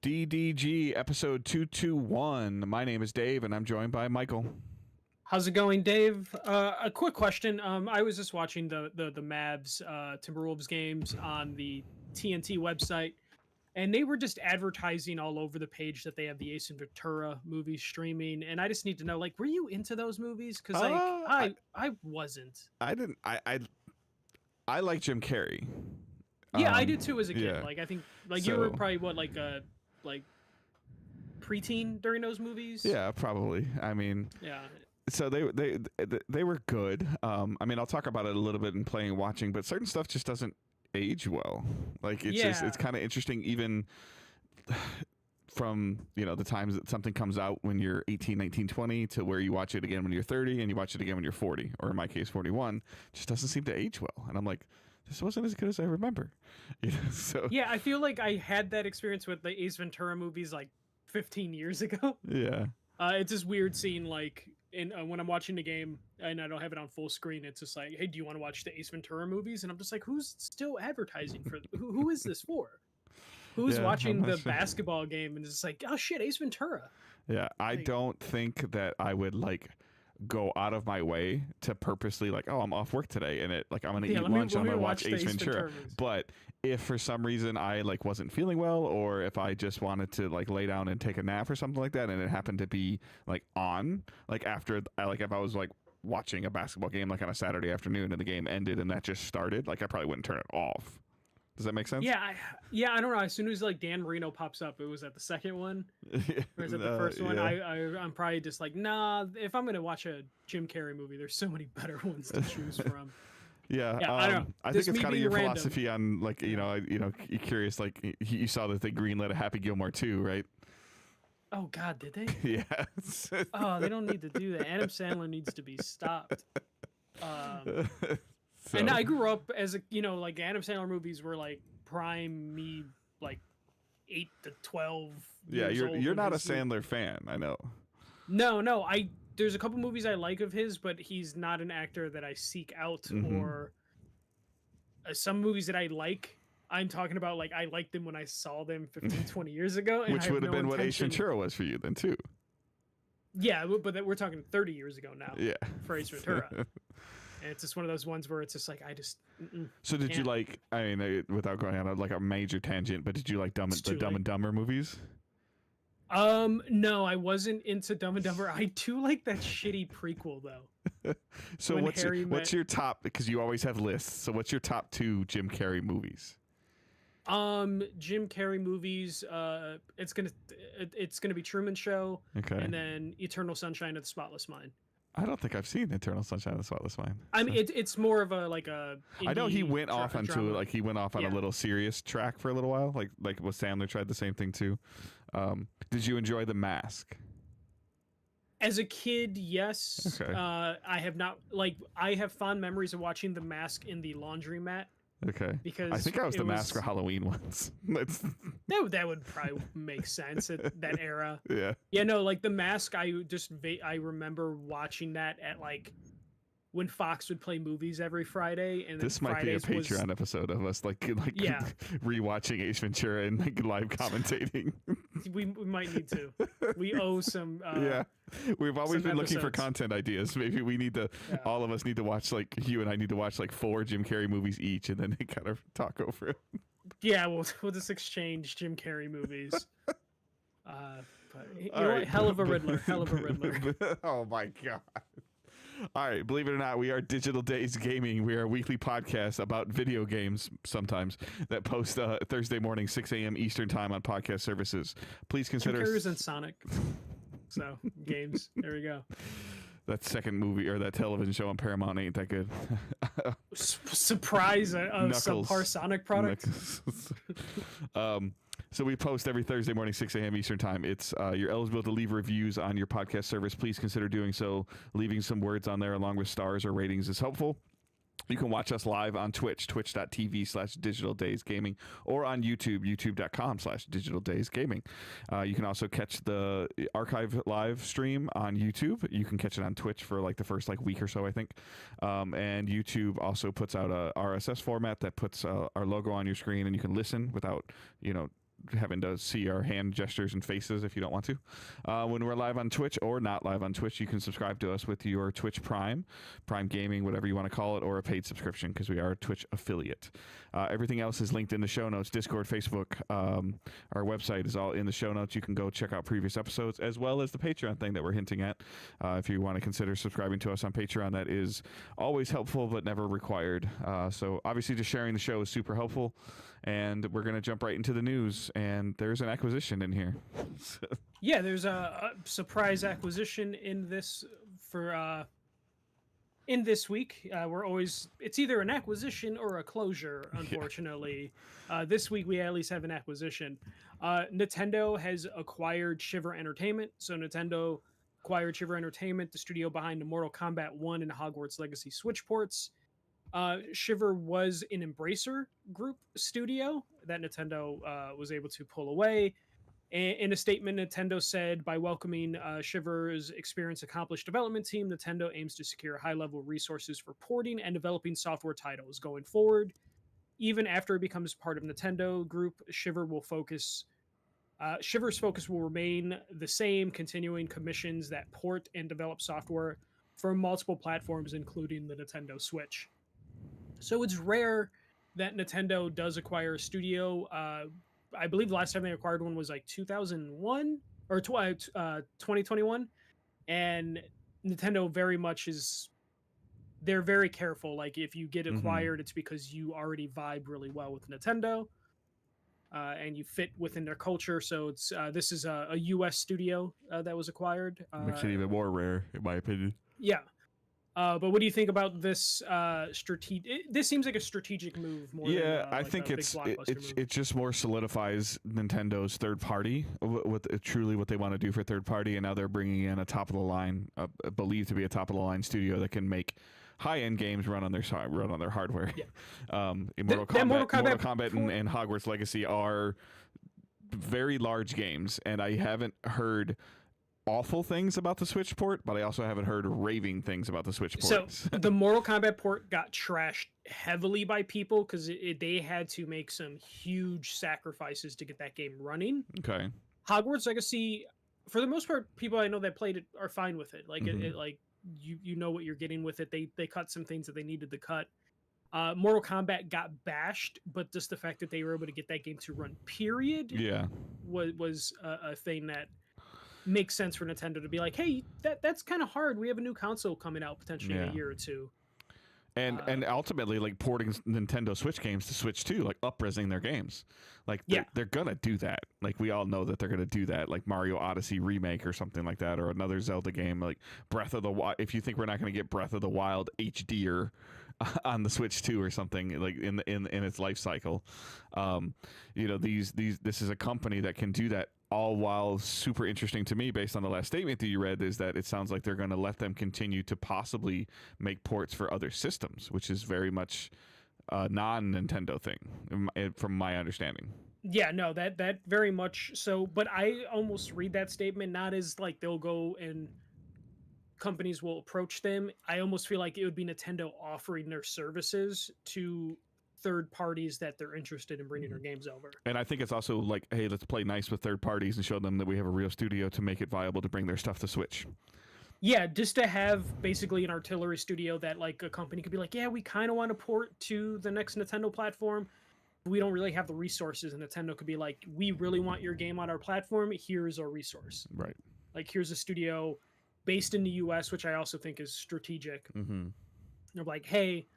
DDG episode 221. My name is Dave, and I'm joined by Michael. How's it going, Dave? A quick question. I was just watching the Mavs Timberwolves games on the TNT website, and they were just advertising all over the page that they have the Ace Ventura movie streaming. And I just need to know, like, were you into those movies? Because I wasn't. I didn't. I like Jim Carrey. Yeah, I did too as a kid. yeah. Like, I think you were probably what, like preteen during those movies. Yeah, probably. I mean, yeah. So they were good. I mean, I'll talk about it a little bit in playing and watching, but certain stuff just doesn't age well. Like it's kind of interesting, even from the times that something comes out when you're 18, 19, 20 to where you watch it again when you're 30 and you watch it again when you're 40, or in my case 41. Just doesn't seem to age well. And I'm like, this wasn't as good as I remember. So yeah, I feel like I had that experience with the Ace Ventura movies like 15 years ago. Yeah. It's just weird seeing like when I'm watching the game and I don't have it on full screen. It's just like, hey, do you want to watch the Ace Ventura movies? And I'm just like, who's still advertising for? Who is this for? Who's watching the basketball game and it's like, oh shit, Ace Ventura? Yeah, I don't think that I would like go out of my way to purposely like, oh, I'm off work today and I'm gonna eat lunch and I'm gonna watch Ace Ventura. But if for some reason I like wasn't feeling well, or if I just wanted to like lay down and take a nap or something like that, and it happened to be like on like after if I was like watching a basketball game like on a Saturday afternoon and the game ended and that just started, like I probably wouldn't turn it off. Does that make sense? Yeah, I don't know. As soon as like Dan Marino pops up, it was at the second one, or is it the first one? I'm probably just like, nah. If I'm gonna watch a Jim Carrey movie, there's so many better ones to choose from. Yeah, I don't know. I think it's kind of your philosophy on like you're curious. Like you saw that they greenlit a Happy Gilmore 2, right? Oh God, did they? Yes. Oh, they don't need to do that. Adam Sandler needs to be stopped. So. And I grew up as like Adam Sandler movies were like prime me, like 8 to 12. Yeah, you're not a Sandler fan, I know. No, there's a couple movies I like of his, but he's not an actor that I seek out. Or some movies that I like, I'm talking about like I liked them when I saw them 15, 20 years ago. And which would have been what Ace Ventura was for you then too. Yeah, but we're talking 30 years ago now. Yeah, for Ace Ventura. And it's just one of those ones where it's just like, I just... So did you like, I mean, without going on like a major tangent, but did you like the Dumb and Dumber movies? No, I wasn't into Dumb and Dumber. I do like that shitty prequel, though. So what's your top, because you always have lists, so what's your top 2 Jim Carrey movies? Jim Carrey movies, it's gonna be Truman Show, okay, and then Eternal Sunshine of the Spotless Mind. I don't think I've seen Eternal Sunshine of the Spotless Mind. I mean, it's more of a like a. I know he went off onto on a little serious track for a little while, like with Sandler tried the same thing too. Did you enjoy The Mask? As a kid, yes. Okay. I have not I have fond memories of watching The Mask in the laundromat. Okay. Because I think I was the Mask for Halloween once. that would probably make sense at that era. Yeah. Yeah, no, like The Mask, I remember watching that at like when Fox would play movies every Friday, and this might Fridays be a Patreon episode of us like rewatching Ace Ventura and like live commentating. we might need to. We owe some. We've always been looking for content ideas. Maybe we need to. Yeah. All of us need to watch like you and I need to watch like 4 Jim Carrey movies each, and then kind of talk over it. Yeah, we'll just exchange Jim Carrey movies. But you know what? Hell of a Riddler. Oh my God. All right, believe it or not, we are Digital Days Gaming. We are a weekly podcast about video games sometimes that post Thursday morning, 6 a.m. Eastern time on podcast services. Please consider... Computers and Sonic. So, games. There we go. That second movie or that television show on Paramount ain't that good. Surprise, a subpar Sonic product. So we post every Thursday morning, 6 a.m. Eastern time. It's you're eligible to leave reviews on your podcast service. Please consider doing so. Leaving some words on there along with stars or ratings is helpful. You can watch us live on Twitch, twitch.tv/digitaldaysgaming, or on YouTube, youtube.com/digitaldaysgaming. You can also catch the archive live stream on YouTube. You can catch it on Twitch for like the first like week or so, I think. And YouTube also puts out a RSS format that puts our logo on your screen, and you can listen without, having to see our hand gestures and faces if you don't want to. When we're live on Twitch or not live on Twitch, you can subscribe to us with your Twitch Prime Gaming, whatever you want to call it, or a paid subscription, because we are a Twitch affiliate. Everything else is linked in the show notes. Discord, Facebook, our website is all in the show notes. You can go check out previous episodes, as well as the Patreon thing that we're hinting at. If you want to consider subscribing to us on Patreon, that is always helpful but never required. So obviously just sharing the show is super helpful. And we're going to jump right into the news, and there's an acquisition in here. Yeah, there's a surprise acquisition in this in this week. It's either an acquisition or a closure, unfortunately. Yeah. This week we at least have an acquisition. Nintendo has acquired Shiver Entertainment. So Nintendo acquired Shiver Entertainment, the studio behind the Mortal Kombat 1 and Hogwarts Legacy Switch ports. Shiver was an Embracer Group studio that Nintendo was able to pull away. In a statement, Nintendo said, by welcoming Shiver's experienced, accomplished development team, Nintendo aims to secure high-level resources for porting and developing software titles going forward. Even after it becomes part of Nintendo Group, Shiver's focus will remain the same, continuing commissions that port and develop software for multiple platforms, including the Nintendo Switch. So it's rare that Nintendo does acquire a studio. I believe the last time they acquired one was like 2001 or 2021. And Nintendo very much they're very careful. Like if you get acquired, it's because you already vibe really well with Nintendo and you fit within their culture. So this is a US studio that was acquired. Makes it even more rare, in my opinion. Yeah. But what do you think about this strategic? This seems like a strategic move more. Yeah, I think it just more solidifies Nintendo's third party with truly what they want to do for third party, and now they're bringing in a top of the line, believed to be a top of the line studio that can make high end games run on their hardware. Yeah. Mortal Kombat and Hogwarts Legacy are very large games, and I haven't heard awful things about the Switch port, but I also haven't heard raving things about the Switch port. So the Mortal Kombat port got trashed heavily by people because they had to make some huge sacrifices to get that game running. Okay. Hogwarts Legacy, for the most part, people I know that played it are fine with it. Like you know what you're getting with it. They cut some things that they needed to cut. Mortal Kombat got bashed, but just the fact that they were able to get that game to run, period, was a thing that makes sense for Nintendo to be like, hey, that's kind of hard. We have a new console coming out potentially in a year or two. And ultimately, like, porting Nintendo Switch games to Switch 2, like up-resing their games. Like, they're going to do that. Like, we all know that they're going to do that. Like Mario Odyssey remake or something like that, or another Zelda game, like Breath of the Wild. If you think we're not going to get Breath of the Wild HD on the Switch 2 or something, like in its life cycle, this is a company that can do that. All while super interesting to me, based on the last statement that you read, is that it sounds like they're going to let them continue to possibly make ports for other systems, which is very much a non-Nintendo thing, from my understanding. Yeah, no, that very much so. But I almost read that statement not as like they'll go and companies will approach them. I almost feel like it would be Nintendo offering their services to third parties that they're interested in bringing their games over. And I think it's also like, hey, let's play nice with third parties and show them that we have a real studio to make it viable to bring their stuff to Switch. Yeah, just to have basically an artillery studio that like a company could be like, yeah, we kind of want to port to the next Nintendo platform. We don't really have the resources, and Nintendo could be like, we really want your game on our platform. Here's our resource. Right. Like, here's a studio based in the US, which I also think is strategic. They're like, hey,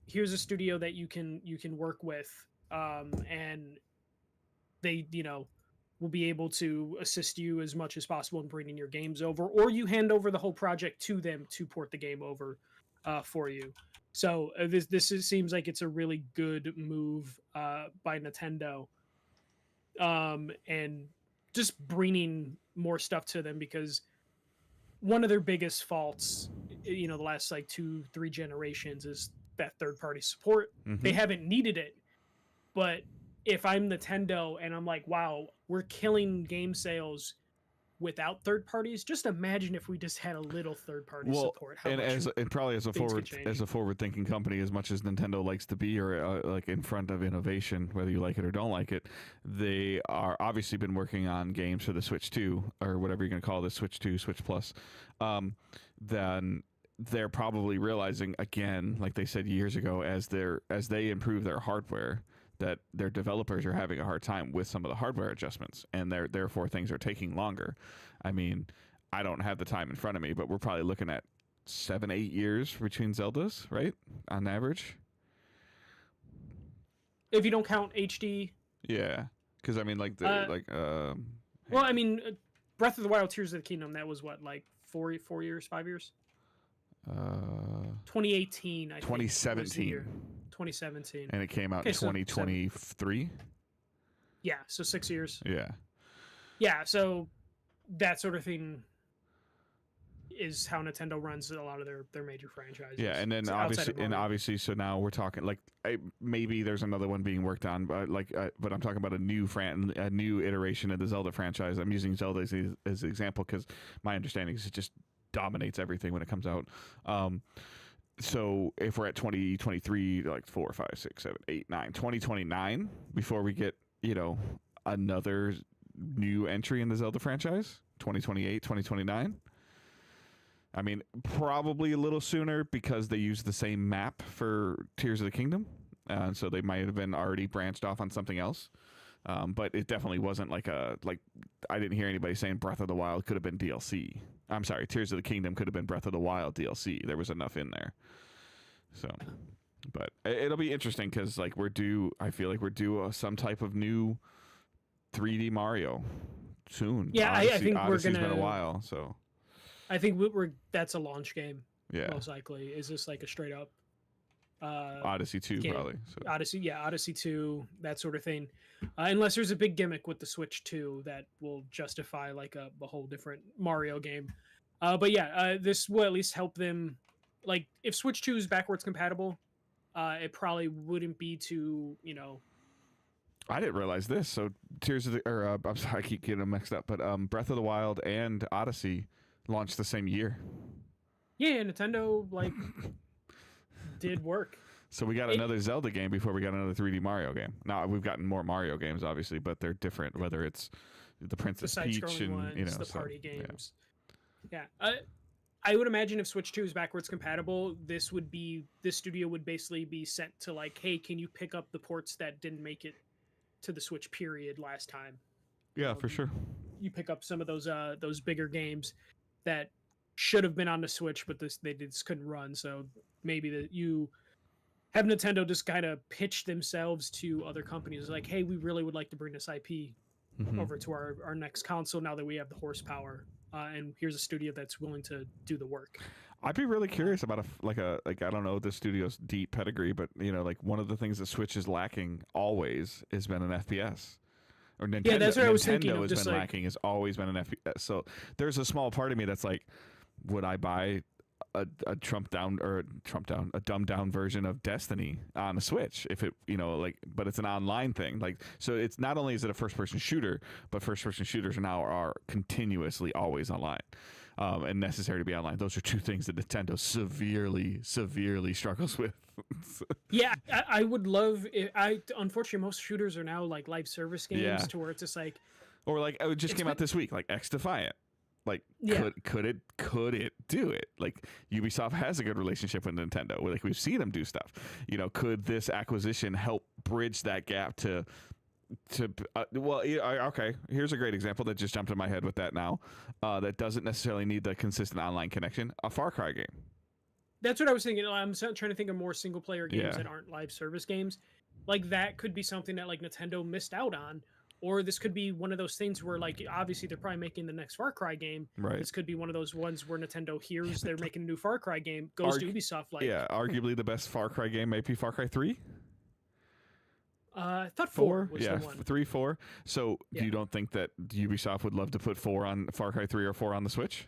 here's a studio that you can work with, and they will be able to assist you as much as possible in bringing your games over, or you hand over the whole project to them to port the game over for you. So this seems like it's a really good move by Nintendo, and just bringing more stuff to them, because one of their biggest faults, the last like 2-3 generations, is that third-party support. They haven't needed it, but if I'm Nintendo and I'm like, wow, we're killing game sales without third parties. Just imagine if we just had a little third party support. And probably as a forward thinking company, as much as Nintendo likes to be, or like in front of innovation, whether you like it or don't like it, they are obviously been working on games for the Switch 2 or whatever you're going to call this, Switch 2, Switch Plus. Then they're probably realizing, again, like they said years ago, as they improve their hardware, that their developers are having a hard time with some of the hardware adjustments, and therefore things are taking longer. I mean, I don't have the time in front of me, but we're probably looking at 7-8 years between Zeldas, right? On average. If you don't count HD. Yeah, because I mean, like well, I mean, Breath of the Wild, Tears of the Kingdom. That was what, like 4 years, 5 years. 2018. 2017. 2017. And it came out in 2023. Yeah, so 6 years. Yeah, so that sort of thing is how Nintendo runs a lot of their major franchises. Yeah, and then obviously, so now we're talking like maybe there's another one being worked on, but but I'm talking about a new iteration of the Zelda franchise. I'm using Zelda as an example because my understanding is it just dominates everything when it comes out. So if we're at 2023, like 4, 5, 6, 7, 8, 9, 2029, before we get, another new entry in the Zelda franchise, 2028, 2029. I mean, probably a little sooner because they use the same map for Tears of the Kingdom. So they might have been already branched off on something else. But it definitely wasn't like I didn't hear anybody saying Breath of the Wild could have been DLC. I'm sorry, Tears of the Kingdom could have been Breath of the Wild DLC. There was enough in there. So, but it'll be interesting because I feel like we're due some type of new 3D Mario soon. Yeah, I think Odyssey's been a while, so. I think that's a launch game. Yeah. Most likely. Is this like a straight up Odyssey 2 game. Probably. So. Odyssey 2, that sort of thing. Unless there's a big gimmick with the Switch 2 that will justify like a whole different Mario game. But yeah, this will at least help them. Like if Switch 2 is backwards compatible, it probably wouldn't be too, I didn't realize this. So I'm sorry, I keep getting them mixed up. But Breath of the Wild and Odyssey launched the same year. Yeah, Nintendo did work. So we got another Zelda game before we got another 3D Mario game. Now we've gotten more Mario games, obviously, but they're different. Whether it's the Princess Peach and ones, the party games. Yeah. I would imagine if Switch 2 is backwards compatible, this studio would basically be sent to like, hey, can you pick up the ports that didn't make it to the Switch period last time? Yeah, for sure. You pick up some of those bigger games that should have been on the Switch, but they just couldn't run. So maybe you have Nintendo just kind of pitch themselves to other companies like, hey, we really would like to bring this IP over to our next console now that we have the horsepower. And here's a studio that's willing to do the work. I'd be really curious about I don't know the studio's deep pedigree, but like one of the things that Switch is lacking always has been an FPS. Or Nintendo, yeah, that's what I was thinking. Nintendo has been lacking. Has always been an FPS. So there's a small part of me that's like, would I buy a dumbed down version of Destiny on a Switch if it but it's an online thing, so it's not only is it a first person shooter, but first person shooters now are continuously always online and necessary to be online. Those are two things that Nintendo severely struggles with. Yeah, I would love it. Unfortunately most shooters are now like live service games to where it's just like, or like it just came out this week, like X Defiant. Like, could it do it? Like, Ubisoft has a good relationship with Nintendo. Like, we've seen them do stuff. Could this acquisition help bridge that gap to okay, here's a great example that just jumped in my head with that now. That doesn't necessarily need the consistent online connection. A Far Cry game. That's what I was thinking. I'm trying to think of more single player games that aren't live service games. Like, that could be something that like Nintendo missed out on. Or this could be one of those things where, like, obviously they're probably making the next Far Cry game. Right. This could be one of those ones where Nintendo hears they're making a new Far Cry game, goes to Ubisoft, like... Yeah, arguably the best Far Cry game may be Far Cry 3? I thought 4 was the one. 3, 4. So you don't think that Ubisoft would love to put 4 on Far Cry 3 or 4 on the Switch?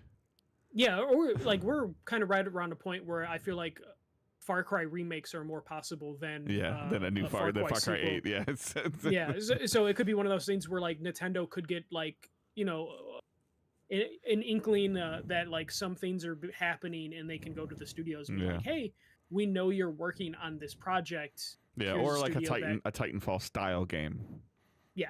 Yeah, or, like, we're kind of right around a point where I feel like Far Cry remakes are more possible than a new Far Cry 8. Yeah, yeah. So it could be one of those things where like Nintendo could get like an inkling that like some things are happening, and they can go to the studios and be like, hey, we know you're working on this project. Yeah, or like a Titanfall style game. Yeah.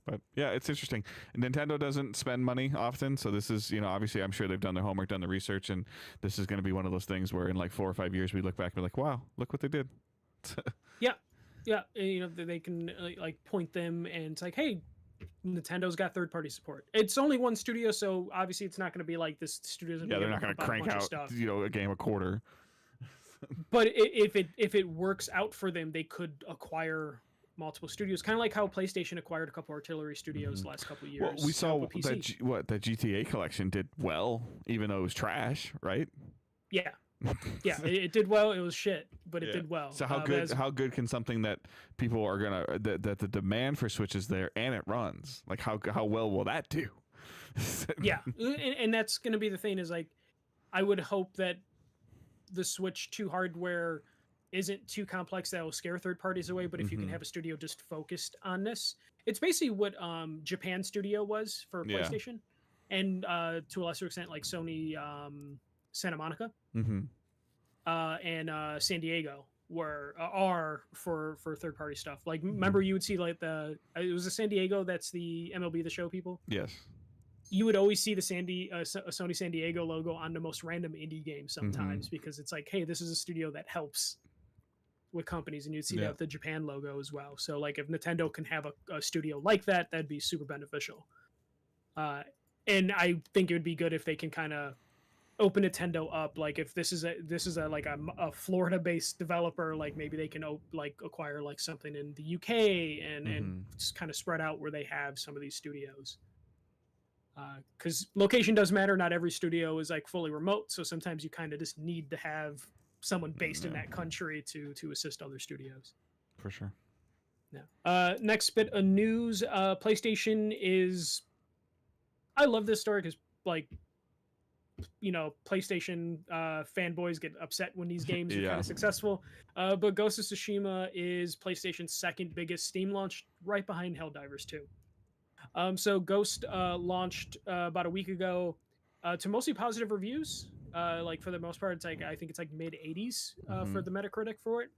But yeah, it's interesting. Nintendo doesn't spend money often, so this is, obviously I'm sure they've done their homework, done the research, and this is going to be one of those things where in like 4 or 5 years we look back and be like, wow, look what they did. Yeah. And, they can like point them, and it's like, hey, Nintendo's got third-party support. It's only one studio, so obviously it's not going to be like this studio's. Yeah, they're not going to crank out a game a quarter. But if it works out for them, they could acquire multiple studios, kind of like how PlayStation acquired a couple artillery studios the last couple of years. Well, we saw that the GTA collection did well, even though it was trash, right? Yeah. Yeah, it did well. It was shit, but it did well. So how good can something that people are gonna that the demand for Switch is there and it runs, like how well will that do? Yeah, and that's gonna be the thing, is like, I would hope that the Switch 2 hardware isn't too complex that will scare third parties away, but if you can have a studio just focused on this, it's basically what Japan Studio was for PlayStation, and to a lesser extent like Sony Santa Monica and San Diego are for third party stuff. Like, remember you would see like it was the San Diego, that's the MLB The Show people. Yes. You would always see the Sony San Diego logo on the most random indie games sometimes, because it's like, hey, this is a studio that helps with companies, and you'd see that with the Japan logo as well. So like, if Nintendo can have a studio like that, that'd be super beneficial. And I think it would be good if they can kind of open Nintendo up. Like, if this is a Florida based developer, like maybe they can acquire like something in the UK and just kind of spread out where they have some of these studios. Because location does matter. Not every studio is like fully remote, so sometimes you kind of just need to have someone based in that country to assist other studios. For sure. Yeah. Next bit of news: PlayStation is. I love this story because, like, PlayStation fanboys get upset when these games are kind of successful. But Ghost of Tsushima is PlayStation's second biggest Steam launch, right behind Helldivers 2. So Ghost launched about a week ago to mostly positive reviews. Like, for the most part, it's like, I think it's like mid 80s for the Metacritic for it.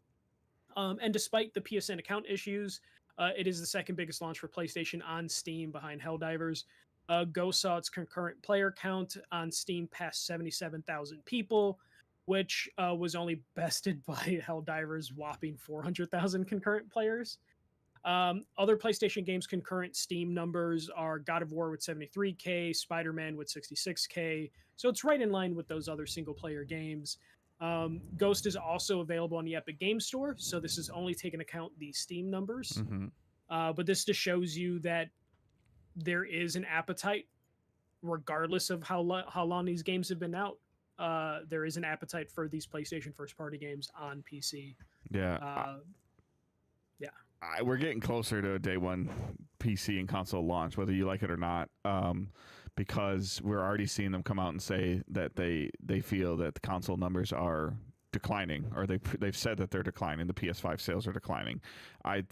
And despite the PSN account issues, it is the second biggest launch for PlayStation on Steam behind Helldivers. Ghost saw its concurrent player count on Steam past 77,000 people, which was only bested by Helldivers' whopping 400,000 concurrent players. Other PlayStation games' concurrent Steam numbers are God of War with 73K, Spider-Man with 66K, so it's right in line with those other single-player games. Ghost is also available on the Epic Games Store, so this is only taking account the Steam numbers. But this just shows you that there is an appetite, regardless of how long these games have been out. There is an appetite for these PlayStation first-party games on PC. Yeah. We're getting closer to a day one PC and console launch, whether you like it or not, because we're already seeing them come out and say that they feel that the console numbers are declining, or they've said that they're declining. The PS5 sales are declining. I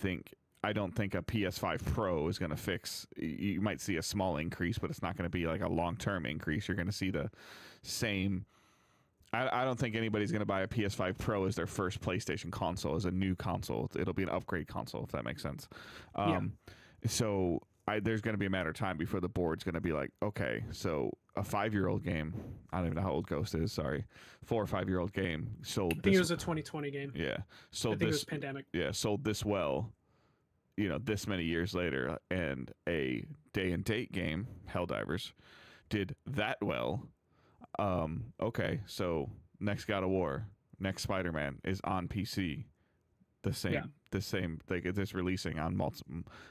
don't think a PS5 Pro is going to fix. You might see a small increase, but it's not going to be like a long-term increase. You're going to see the same. I don't think anybody's going to buy a PS5 Pro as their first PlayStation console, as a new console. It'll be an upgrade console, if that makes sense. So there's going to be a matter of time before the board's going to be like, okay, so a 5-year-old game, I don't even know how old Ghost is, sorry, 4 or 5-year-old game sold. I think it was a 2020 game. Yeah. I think it was pandemic. Yeah, sold this well, this many years later, and a day and date game, Helldivers, did that well. Okay, so next God of War, next Spider-Man is on PC. The same like it's releasing on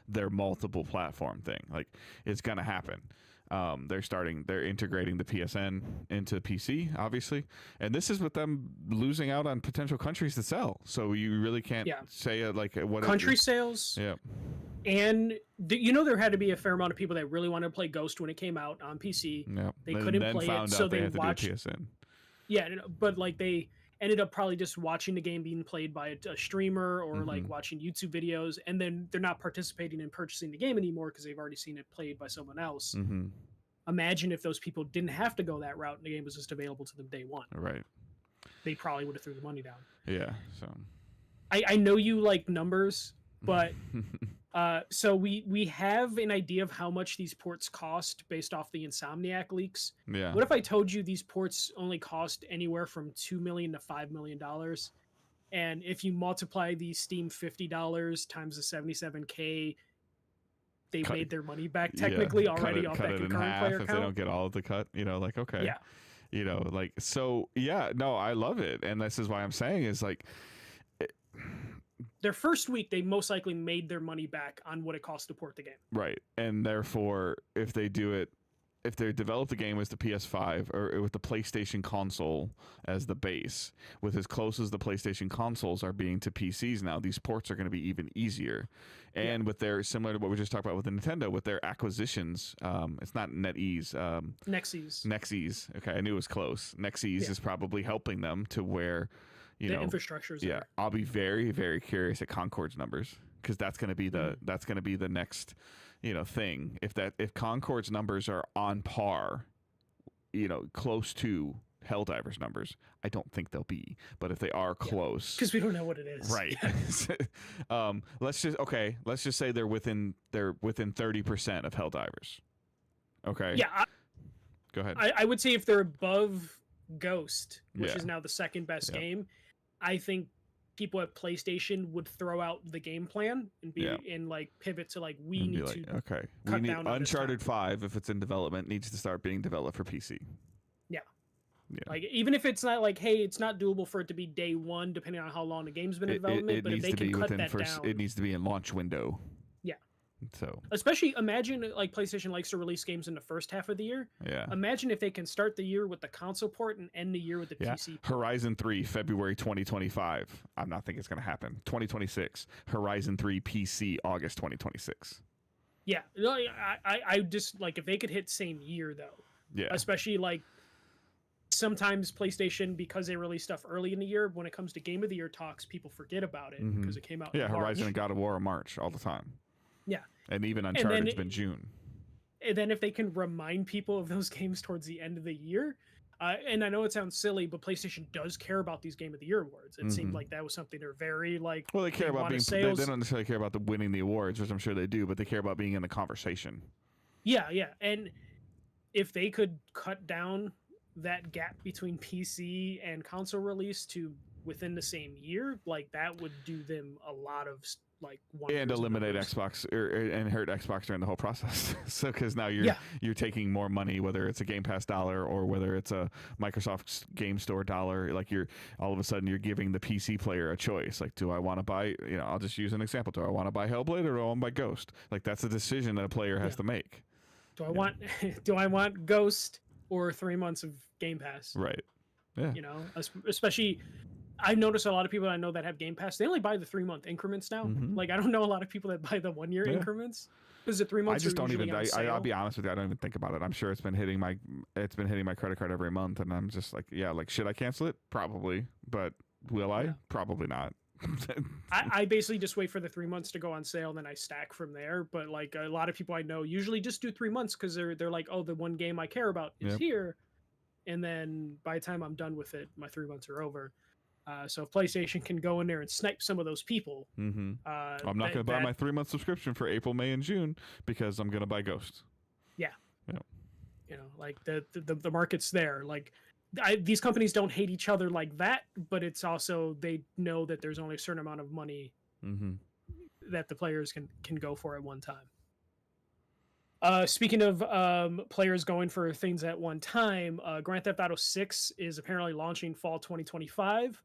their multiple platform thing. Like, it's gonna happen. They're integrating the PSN into PC, obviously, and this is with them losing out on potential countries to sell. So you really can't say what country sales. Yeah. And there had to be a fair amount of people that really wanted to play Ghost when it came out on PC. Yep. They couldn't play it, so they watched PSN. Yeah, but like they ended up probably just watching the game being played by a streamer, or like watching YouTube videos, and then they're not participating in purchasing the game anymore because they've already seen it played by someone else. Imagine if those people didn't have to go that route and the game was just available to them day one. Right. They probably would have threw the money down. Yeah. So I know you like numbers, but so we have an idea of how much these ports cost based off the Insomniac leaks. Yeah. What if I told you these ports only cost anywhere from $2 million to $5 million? And if you multiply the Steam $50 times the 77K, they made their money back technically already off that concurrent player count. If they don't get all of the cut, like, okay. Yeah. Like, so, yeah, no, I love it. And this is why I'm saying is like, their first week, they most likely made their money back on what it cost to port the game. Right. And therefore, if they develop the game as the PS5 or with the PlayStation console as the base, with as close as the PlayStation consoles are being to PCs now, these ports are going to be even easier. And with their, similar to what we just talked about with the Nintendo, with their acquisitions, it's not NetEase. Nexease. Okay, I knew it was close. Nexease is probably helping them to where, the infrastructure's there. I'll be very, very curious at Concord's numbers, because that's going to be the next thing. If Concord's numbers are on par, close to Helldivers numbers, I don't think they'll be, but if they are close, because we don't know what it is, right? Let's just say they're within 30% of Helldivers. Okay. Yeah. Go ahead. I would say if they're above Ghost, which is now the second best game, I think people at PlayStation would throw out the game plan and be and like pivot to like we need Uncharted 5, if it's in development, needs to start being developed for PC. Yeah. Like even if it's not like, hey, it's not doable for it to be day one, depending on how long the game's been in development, but if they can cut that down, it needs to be in launch window. Yeah. So especially imagine like PlayStation likes to release games in the first half of the year. Yeah. Imagine if they can start the year with the console port and end the year with the PC port. Horizon 3, February 2025. I'm not thinking it's going to happen. 2026. Horizon 3 PC, August 2026. Yeah. I just like if they could hit same year though. Yeah. Especially like sometimes PlayStation, because they release stuff early in the year, when it comes to Game of the Year talks, people forget about it because it came out in March. Horizon and God of War are March all the time. Yeah. And even Uncharted's been June. And then if they can remind people of those games towards the end of the year, and I know it sounds silly, but PlayStation does care about these Game of the Year awards. It seemed like that was something they're very like. Well, they care about being. They don't necessarily care about winning the awards, which I'm sure they do, but they care about being in the conversation. Yeah, and if they could cut down that gap between PC and console release to within the same year, like that would do them a lot of like and eliminate Xbox and hurt Xbox during the whole process. So because now you're taking more money, whether it's a Game Pass dollar or whether it's a Microsoft Game Store dollar. Like you're all of a sudden you're giving the PC player a choice. Like, do I want to buy? I'll just use an example. Do I want to buy Hellblade or do I want to buy Ghost? Like that's a decision that a player has to make. Do I want Ghost or 3 months of Game Pass? Right. Yeah. Especially. I notice a lot of people I know that have Game Pass, they only buy the 3 month increments now. Like I don't know a lot of people that buy the 1 year increments. Because the 3 months. I just don't even. I'll be honest with you. I don't even think about it. I'm sure it's been hitting my credit card every month, and I'm just like, like, should I cancel it? Probably, but will I? Probably not. I basically just wait for the 3 months to go on sale, and then I stack from there. But like a lot of people I know usually just do 3 months because they're like, oh, the one game I care about is here, and then by the time I'm done with it, my 3 months are over. So if PlayStation can go in there and snipe some of those people, I'm not going to buy my 3 month subscription for April, May, and June because I'm going to buy Ghost. Yeah. Like the market's there. Like these companies don't hate each other like that, but it's also they know that there's only a certain amount of money that the players can go for at one time. Speaking of players going for things at one time, Grand Theft Auto 6 is apparently launching fall 2025.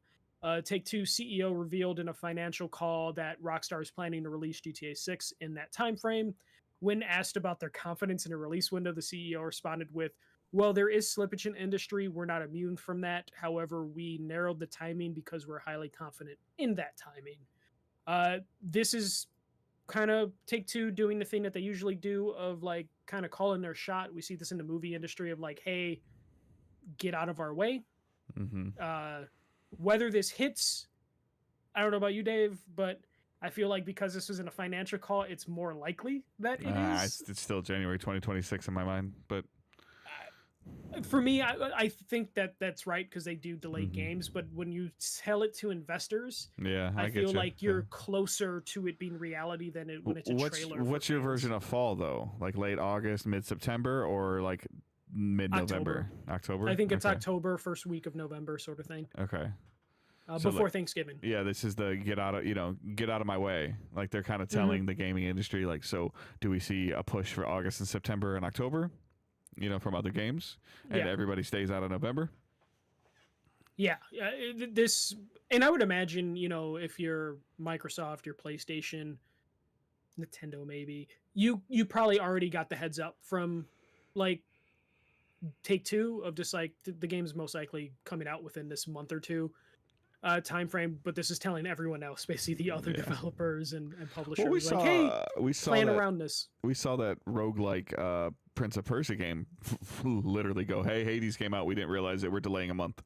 Take-Two CEO revealed in a financial call that Rockstar is planning to release GTA 6 in that time frame. When asked about their confidence in a release window, the CEO responded with, well, there is slippage in industry. We're not immune from that. However, we narrowed the timing because we're highly confident in that timing. This is kind of Take-Two doing the thing that they usually do of like kind of calling their shot. We see this in the movie industry of like, hey, get out of our way. Whether this hits, I don't know about you, Dave, but I feel like because this was in a financial call, it's more likely that it is. It's still January 2026 in my mind, but For me, I think that's right because they do delay games, but when you tell it to investors, Yeah, I I get feel you. like you're closer to it being reality than when it's a trailer. What's your version of fall though? Like late August, mid September, or like mid November, October? I think it's October, first week of November, sort of thing. Okay. So before Thanksgiving. Yeah, this is the get out of my way. Like they're kind of telling the gaming industry, like, so do we see a push for August and September and October? From other games, and everybody stays out of November. Yeah, this, and I would imagine, if you're Microsoft, your PlayStation, Nintendo, maybe you probably already got the heads up from like Take-Two of just like the game's most likely coming out within this month or two time frame, but this is telling everyone else, basically the other developers and publishers, plan around this. We saw that roguelike Prince of Persia game literally go, hey, Hades came out, we didn't realize it, we're delaying a month.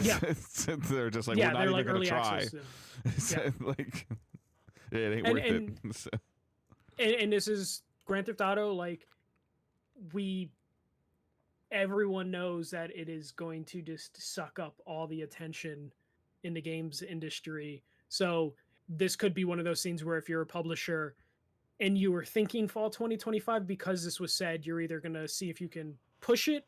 Yeah. They're just like, we're not even going to try. Like, it ain't worth it. And this is Grand Theft Auto, like, everyone knows that it is going to just suck up all the attention in the games industry. So this could be one of those things where if you're a publisher and you were thinking fall 2025, because this was said, you're either going to see if you can push it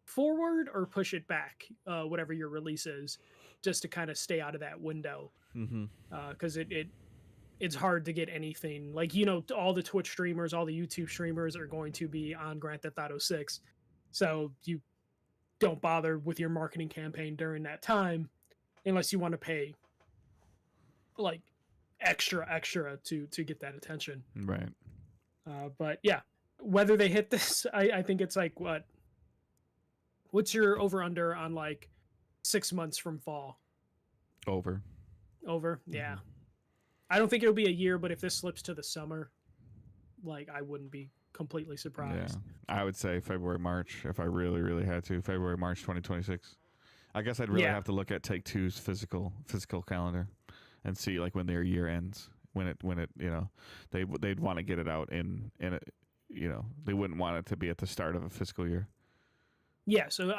forward or push it back, whatever your release is, just to kind of stay out of that window. Because it's hard to get anything. Like, all the Twitch streamers, all the YouTube streamers are going to be on Grand Theft Auto 6. So you don't bother with your marketing campaign during that time unless you want to pay like extra to get that attention. Right. But yeah, whether they hit this, I think it's like, what's your over under on like 6 months from fall? Over. Yeah. I don't think it'll be a year, but if this slips to the summer, like, I wouldn't be completely surprised. Yeah, I would say February, March, if I really, really had to. February, March 2026. I guess I'd really have to look at Take-Two's physical calendar and see like when their year ends. When it they'd want to get it out in a, they wouldn't want it to be at the start of a fiscal year. Yeah, so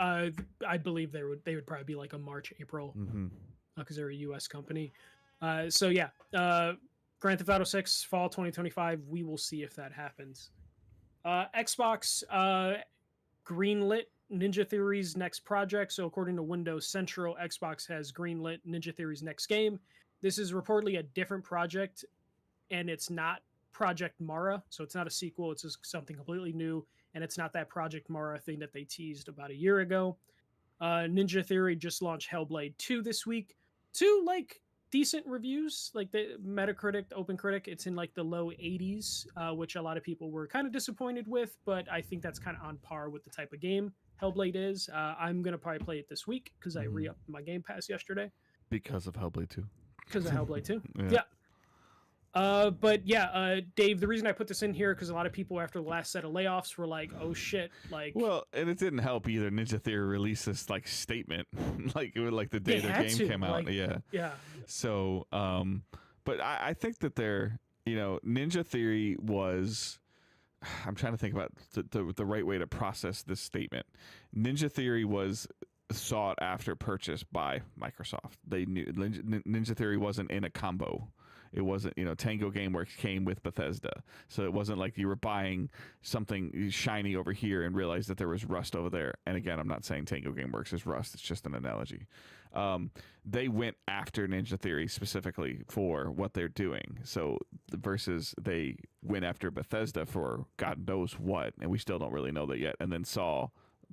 I believe they would probably be like a March, April, because they're a U.S. company. So yeah, Grand Theft Auto 6 fall 2025. We will see if that happens. Xbox greenlit Ninja Theory's next project. So according to Windows Central, Xbox has greenlit Ninja Theory's next game. This is reportedly a different project, and it's not Project Mara. So it's not a sequel. It's just something completely new, and it's not that Project Mara thing that they teased about a year ago. Ninja Theory just launched Hellblade 2 this week. 2, like, decent reviews, like the Metacritic, OpenCritic, it's in like the low 80s, which a lot of people were kind of disappointed with, but I think that's kind of on par with the type of game Hellblade is. I'm going to probably play it this week because I re-upped my Game Pass yesterday. Because of Hellblade 2. Because of Hellblade 2. Yeah. But yeah, Dave, the reason I put this in here because a lot of people after the last set of layoffs were like, "Oh shit!" Like, well, and it didn't help either. Ninja Theory released this like statement, like it was like the day the game came out. Yeah. So, but I think that Ninja Theory was. I'm trying to think about the right way to process this statement. Ninja Theory was sought after purchase by Microsoft. They knew Ninja Theory wasn't in a combo. It wasn't, Tango Gameworks came with Bethesda. So it wasn't like you were buying something shiny over here and realized that there was rust over there. And again, I'm not saying Tango Gameworks is rust. It's just an analogy. They went after Ninja Theory specifically for what they're doing. So versus they went after Bethesda for God knows what. And we still don't really know that yet. And then saw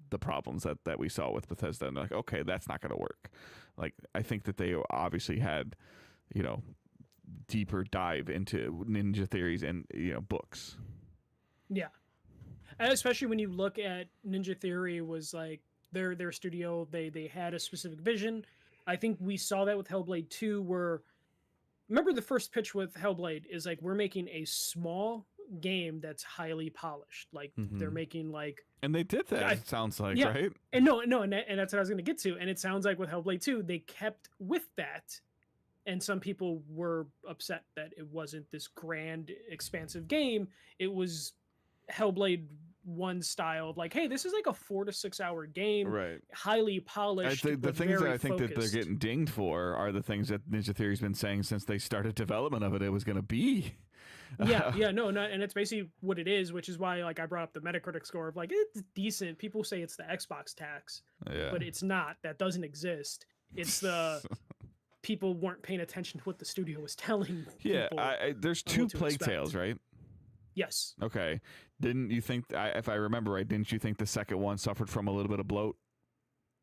the problems that we saw with Bethesda. And they're like, okay, that's not going to work. Like, I think that they obviously had, deeper dive into Ninja Theories and books. Yeah, and especially when you look at Ninja Theory was like their studio. They had a specific vision. I think we saw that with Hellblade 2. Where remember the first pitch with Hellblade is like we're making a small game that's highly polished. Like they're making like, and they did that. It sounds like right. And and that's what I was going to get to. And it sounds like with Hellblade 2, they kept with that. And some people were upset that it wasn't this grand, expansive game. It was Hellblade one style of like, hey, this is like a 4 to 6 hour game, right? highly polished. The things that I think focused. that they're getting dinged for are the things that Ninja Theory's been saying since they started development of it. It was going to be. No, and it's basically what it is, which is why like I brought up the Metacritic score of like it's decent. People say it's the Xbox tax, but it's not. That doesn't exist. It's the people weren't paying attention to what the studio was telling. Yeah, there's 2 Plague Tales, right? Yes. Okay. Didn't you think, if I remember right, didn't you think the second one suffered from a little bit of bloat?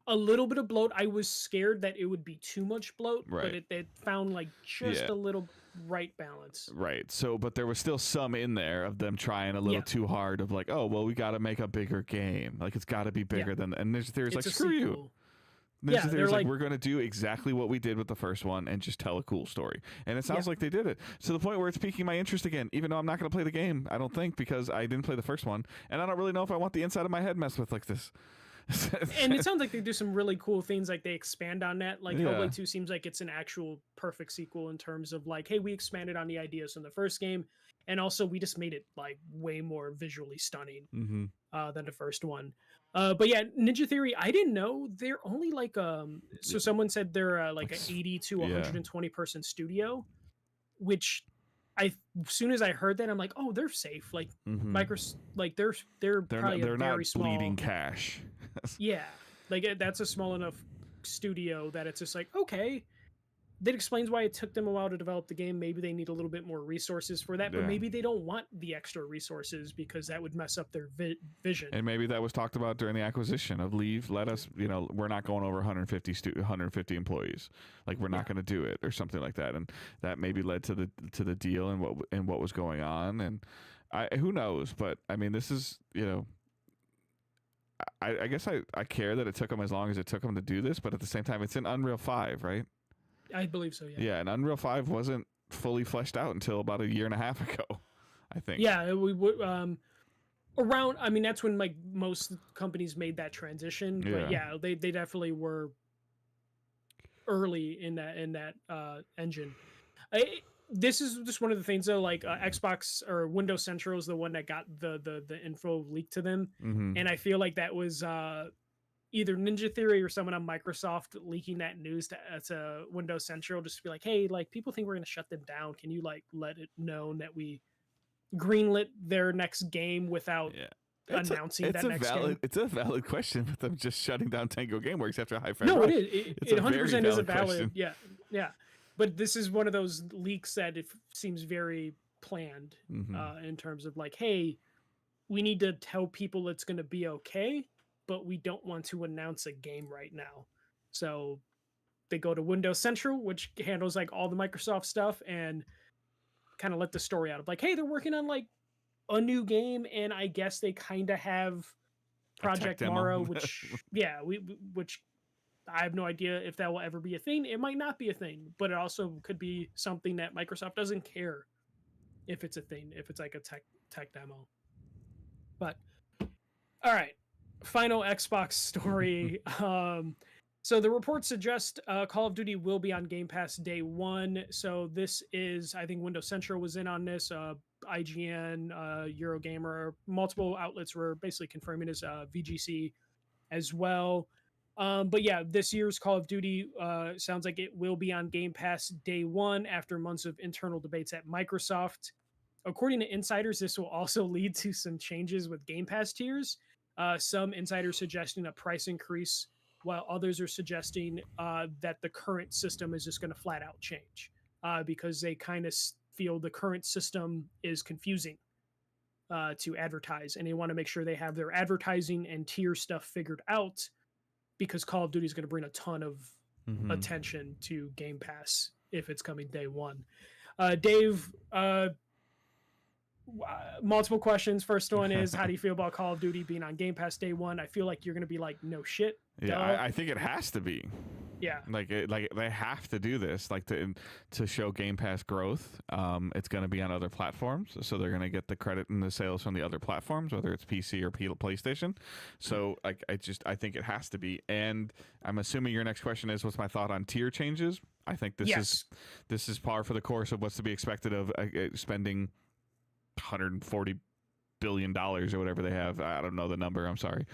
A little bit of bloat. I was scared that it would be too much bloat, right. but it found like just a little right balance. Right. So, but there was still some in there of them trying a little too hard of like, oh, well, we got to make a bigger game. Like, it's got to be bigger than, and Ninja Theory's like, screw you. Ninja Theory's like, we're going to do exactly what we did with the first one and just tell a cool story. And it sounds like they did it to the point where it's piquing my interest again, even though I'm not going to play the game, I don't think, because I didn't play the first one. And I don't really know if I want the inside of my head messed with like this. And it sounds like they do some really cool things, like they expand on that. Like Hellblade 2 seems like it's an actual perfect sequel in terms of like, hey, we expanded on the ideas from the first game, and also we just made it like way more visually stunning than the first one. But yeah, Ninja Theory, I didn't know they're only like so someone said they're like an 80 to 120 person studio, which as soon as I heard that, I'm like, oh, they're safe. Like Microsoft, like they're probably they're a very not small bleeding cash. Yeah, like that's a small enough studio that it's just like, okay, that explains why it took them a while to develop the game. Maybe they need a little bit more resources for that, but maybe they don't want the extra resources because that would mess up their vision. And maybe that was talked about during the acquisition of let us, we're not going over 150 employees. Like, we're not going to do it or something like that. And that maybe led to the deal and what was going on. And who knows? But I mean, this is, I guess I care that it took them as long as it took them to do this, but at the same time, it's in Unreal 5, right? I believe so, yeah. Yeah, and Unreal 5 wasn't fully fleshed out until about 1.5 years ago, I think. Yeah, we would around. I mean, that's when like most companies made that transition. But yeah, they definitely were early in that engine. This is just one of the things though. Like Xbox or Windows Central is the one that got the info leaked to them, and I feel like that was either Ninja Theory or someone on Microsoft leaking that news to Windows Central, just to be like, hey, like people think we're going to shut them down. Can you like let it known that we greenlit their next game without announcing that next game? It's a valid question with them just shutting down Tango Gameworks after Hi-Fi No, Rush. it is. It 100% is a valid question. Yeah. But this is one of those leaks that it seems very planned in terms of like, hey, we need to tell people it's going to be okay, but we don't want to announce a game right now. So they go to Windows Central, which handles like all the Microsoft stuff, and kind of let the story out of like, hey, they're working on like a new game, and I guess they kind of have Project Mara, which which I have no idea if that will ever be a thing. It might not be a thing, but it also could be something that Microsoft doesn't care if it's a thing, if it's like a tech demo. But all right. Final Xbox story. So the reports suggest Call of Duty will be on Game Pass day one. So this is, I think Windows Central was in on this. IGN, Eurogamer, multiple outlets were basically confirming this, VGC as well. But yeah, this year's Call of Duty sounds like it will be on Game Pass day one after months of internal debates at Microsoft. According to insiders, this will also lead to some changes with Game Pass tiers. Some insiders suggesting a price increase, while others are suggesting that the current system is just going to flat out change because they kind of feel the current system is confusing to advertise, and they want to make sure they have their advertising and tier stuff figured out because Call of Duty is going to bring a ton of attention to Game Pass if it's coming day one. Dave, multiple questions. First one is, how do you feel about Call of Duty being on Game Pass day one? I feel like you're going to be like, no shit. Yeah, I think it has to be. Yeah, like they have to do this, like to show Game Pass growth. It's going to be on other platforms, so they're going to get the credit and the sales from the other platforms, whether it's PC or PlayStation. So I think it has to be. And I'm assuming your next question is, what's my thought on tier changes? I think this is par for the course of what's to be expected of spending $140 billion or whatever they have. I don't know the number. I'm sorry.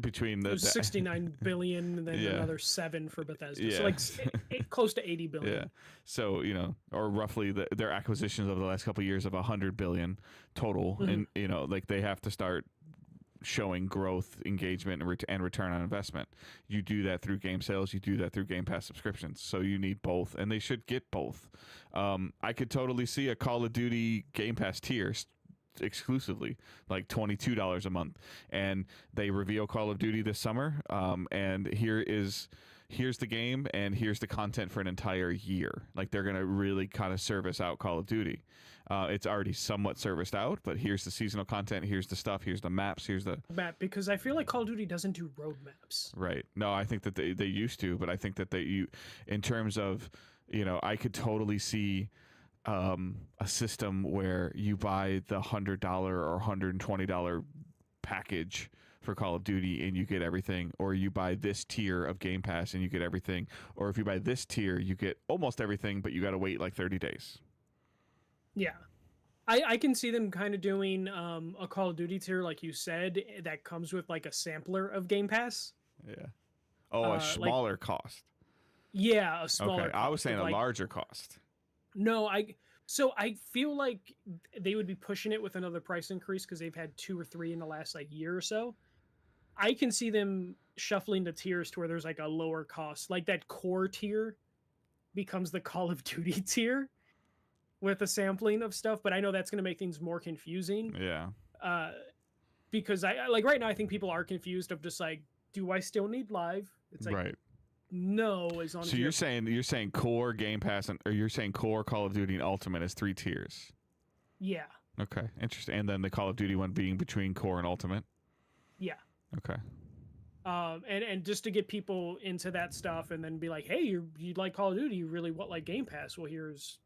Between the 69 billion and then another 7 for Bethesda. So like close to 80 billion. Yeah. So, or roughly their acquisitions over the last couple of years of 100 billion total. And, like they have to start showing growth, engagement, and return on investment. You do that through game sales. You do that through Game Pass subscriptions. So you need both, and they should get both. I could totally see a Call of Duty Game Pass tier exclusively, like $22 a month, and they reveal Call of Duty this summer. And here's the game, and here's the content for an entire year. Like they're gonna really kind of service out Call of Duty. It's already somewhat serviced out, but here's the seasonal content, here's the stuff, here's the maps, here's the map, because I feel like Call of Duty doesn't do roadmaps. Right. No, I think that they used to, but I think that in terms of, I could totally see a system where you buy the $100 or $120 package for Call of Duty and you get everything, or you buy this tier of Game Pass and you get everything, or if you buy this tier you get almost everything, but you got to wait like 30 days. Yeah, I can see them kind of doing a Call of Duty tier, like you said, that comes with like a sampler of Game Pass. Yeah. Oh, a smaller cost. Yeah, a smaller. Okay, I was saying a larger cost. No, So I feel like they would be pushing it with another price increase because they've had 2 or 3 in the last like year or so. I can see them shuffling the tiers to where there's like a lower cost, like that core tier becomes the Call of Duty tier with a sampling of stuff. But I know that's going to make things more confusing. Yeah. Because I like right now, I think people are confused of just like, do I still need live? It's like, right. No, as long so you're saying core Game Pass, or you're saying core Call of Duty and Ultimate is 3 tiers. Yeah. Okay, interesting. And then the Call of Duty one being between core and Ultimate. Yeah. Okay. And just to get people into that stuff, and then be like, hey, you like Call of Duty, you really want like Game Pass? Well, here's,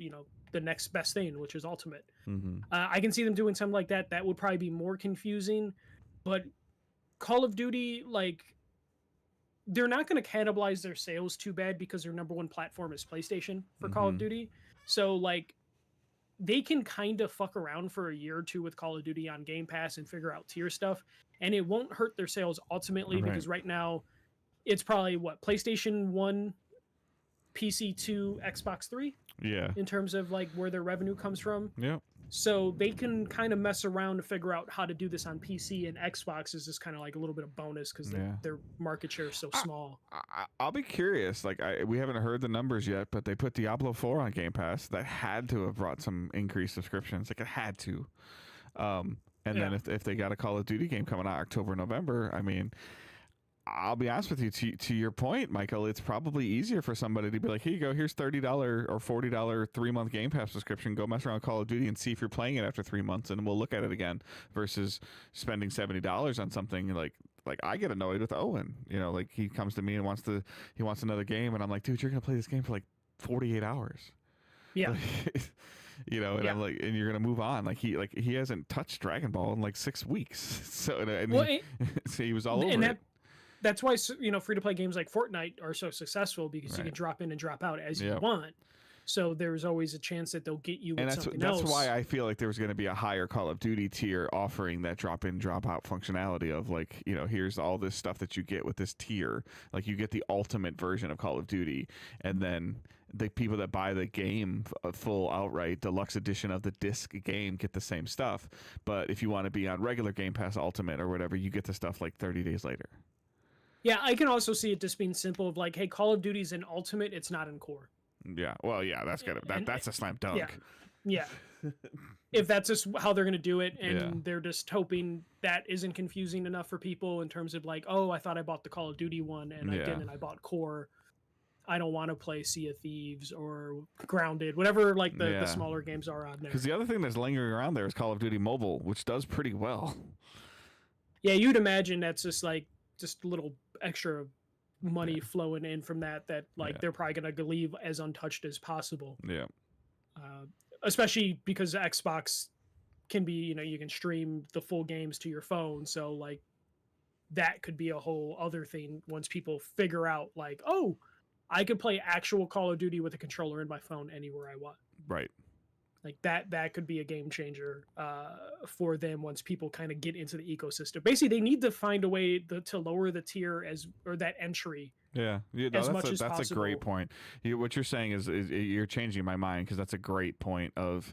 the next best thing, which is Ultimate. Mm-hmm. I can see them doing something like that. That would probably be more confusing, but Call of Duty, like, they're not going to cannibalize their sales too bad because their number one platform is PlayStation for Call of Duty. So like they can kind of fuck around for a year or two with Call of Duty on Game Pass and figure out tier stuff, and it won't hurt their sales ultimately because right now it's probably PlayStation 1, PC 2, Xbox 3. Yeah. In terms of like where their revenue comes from. Yeah. So they can kind of mess around to figure out how to do this on PC, and Xbox is just kind of like a little bit of bonus because their market share is so small. I'll be curious. Like we haven't heard the numbers yet, but they put Diablo 4 on Game Pass. That had to have brought some increased subscriptions. Like it had to. And then if they got a Call of Duty game coming out October, November, I mean, I'll be honest with you, to your point, Michael, it's probably easier for somebody to be like, here you go, here's $30 or $40 3-month Game Pass subscription. Go mess around with Call of Duty and see if you're playing it after 3 months, and we'll look at it again, versus spending $70 on something like I get annoyed with Owen. Like he comes to me and he wants another game, and I'm like, dude, you're going to play this game for like 48 hours. Yeah. And I'm like, and you're gonna move on. Like he hasn't touched Dragon Ball in like 6 weeks. So so he was all over it. That's why free-to-play games like Fortnite are so successful, because you can drop in and drop out as you want. So there's always a chance that they'll get you with something else. That's why I feel like there was going to be a higher Call of Duty tier offering that drop-in, drop-out functionality of like, here's all this stuff that you get with this tier. Like you get the ultimate version of Call of Duty, and then the people that buy the game full outright deluxe edition of the disc game get the same stuff. But if you want to be on regular Game Pass Ultimate or whatever, you get the stuff like 30 days later. Yeah, I can also see it just being simple of like, hey, Call of Duty's in Ultimate, it's not in Core. Yeah, well, yeah, that's good. That's a slam dunk. Yeah. If that's just how they're going to do it, and they're just hoping that isn't confusing enough for people in terms of like, oh, I thought I bought the Call of Duty one, and I didn't, I bought Core. I don't want to play Sea of Thieves or Grounded, whatever like the smaller games are on there. Because the other thing that's lingering around there is Call of Duty Mobile, which does pretty well. Yeah, you'd imagine that's just like just a little extra money flowing in from that like they're probably going to leave as untouched as possible. Yeah. Especially because Xbox can be, you can stream the full games to your phone. So like that could be a whole other thing once people figure out like, oh, I could play actual Call of Duty with a controller in my phone anywhere I want. Right. Like that could be a game changer for them once people kind of get into the ecosystem. Basically, they need to find a way to lower the tier or that entry. Yeah, as much as that's possible. a great point. What you're saying is you're changing my mind, because that's a great point of,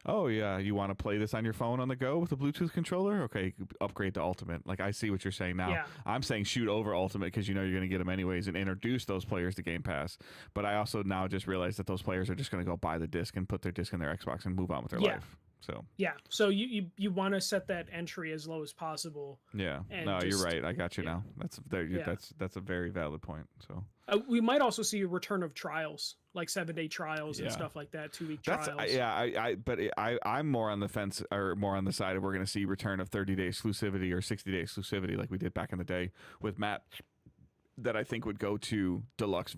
oh yeah, you want to play this on your phone on the go with a Bluetooth controller? Okay, upgrade to Ultimate. Like, I see what you're saying now. Yeah. I'm saying shoot over Ultimate, because you know you're going to get them anyways, and introduce those players to Game Pass. But I also now just realized that those players are just going to go buy the disc and put their disc in their Xbox and move on with their life. So so you want to set that entry as low as possible. Yeah, no, you're right. I got you now. That's a very valid point. So we might also see a return of trials, like 7-day trials and stuff like that, 2-week trials. I'm more on the fence, or more on the side of we're going to see return of 30-day exclusivity or 60-day exclusivity, like we did back in the day with Matt. That I think would go to deluxe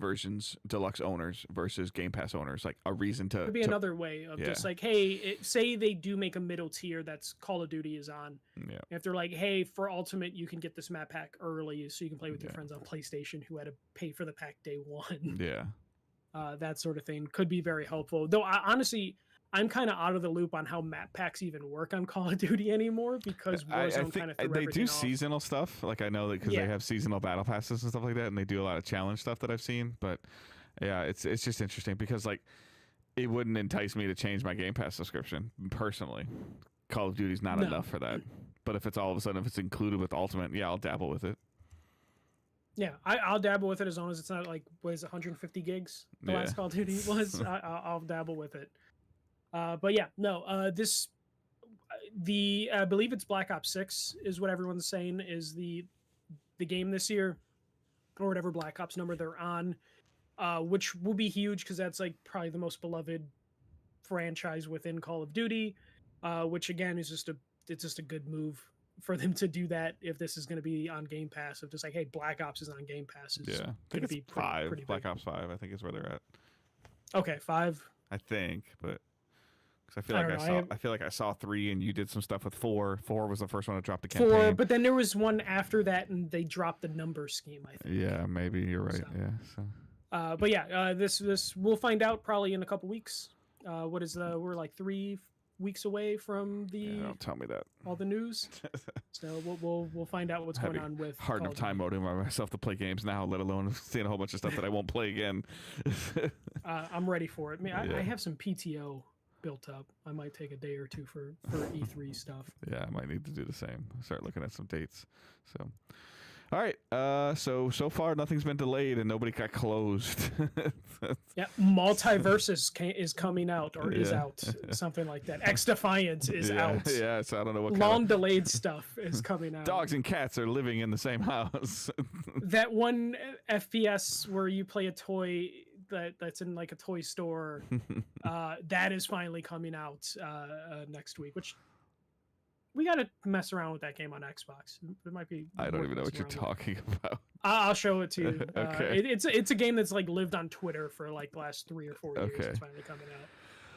owners versus Game Pass owners, like a reason to. Could be another way of just like, hey, say they do make a middle tier that's Call of Duty is on. Yeah. If they're like, hey, for Ultimate, you can get this map pack early, so you can play with your friends on PlayStation who had to pay for the pack day one. Yeah. That sort of thing could be very helpful. Though, honestly, I'm kind of out of the loop on how map packs even work on Call of Duty anymore, because Warzone kind of they do seasonal stuff. Like, I know that because they have seasonal battle passes and stuff like that, and they do a lot of challenge stuff that I've seen. But yeah, it's just interesting because like it wouldn't entice me to change my Game Pass subscription personally. Call of Duty's not enough for that. But if it's all of a sudden, if it's included with Ultimate, yeah, I'll dabble with it. Yeah, I'll dabble with it as long as it's not like, what is it, 150 gigs? The last Call of Duty was. I'll dabble with it. But yeah, no. I believe it's Black Ops 6 is what everyone's saying is the game this year, or whatever Black Ops number they're on, which will be huge because that's like probably the most beloved franchise within Call of Duty, which again is just a good move for them to do that if this is going to be on Game Pass. Of just like, hey, Black Ops is on Game Pass. It's going to be pretty Black big. Ops 5, I think, is where they're at. Okay, 5. I think, but. I feel like I saw 3, and you did some stuff with 4. 4 was the first one to drop the campaign. 4, but then there was one after that, and they dropped the number scheme, I think. Yeah, maybe you're right. So. But yeah, this we'll find out probably in a couple weeks. We're like 3 weeks away from the. Don't tell me that. All the news. So we'll find out what's going on with. Hard enough time motivating myself to play games now, let alone seeing a whole bunch of stuff that I won't play again. I'm ready for it. I mean, I have some PTO built up. I might take a day or two for E3 stuff. Yeah, I might need to do the same. Start looking at some dates. So, all right. So far nothing's been delayed and nobody got closed. Yeah, Multiversus is coming out or is out, something like that. X Defiant is out. Yeah, so I don't know what long delayed stuff is coming out. Dogs and cats are living in the same house. That one FPS where you play a toy that's in like a toy store, that is finally coming out next week, which we got to mess around with that game on Xbox. It might be. I don't even know what you're talking about. I'll show it to you. Okay. It's a game that's like lived on Twitter for like the last 3 or 4 years. Okay. It's finally coming out.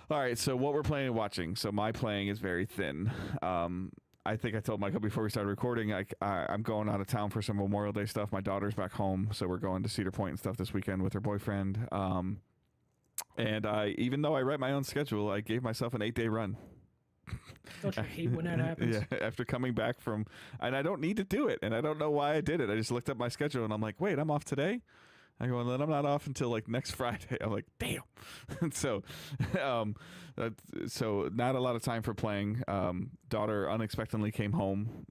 All right, so what we're playing and watching. So my playing is very thin. I think I told Michael before we started recording, I'm going out of town for some Memorial Day stuff. My daughter's back home, so we're going to Cedar Point and stuff this weekend with her boyfriend. And even though I write my own schedule, I gave myself an 8-day run. Don't you hate when that happens? Yeah, after coming back from, and I don't need to do it, and I don't know why I did it. I just looked at my schedule, and I'm like, wait, I'm off today? I go, and then I'm not off until like next Friday. I'm like, damn. So not a lot of time for playing. Daughter unexpectedly came home.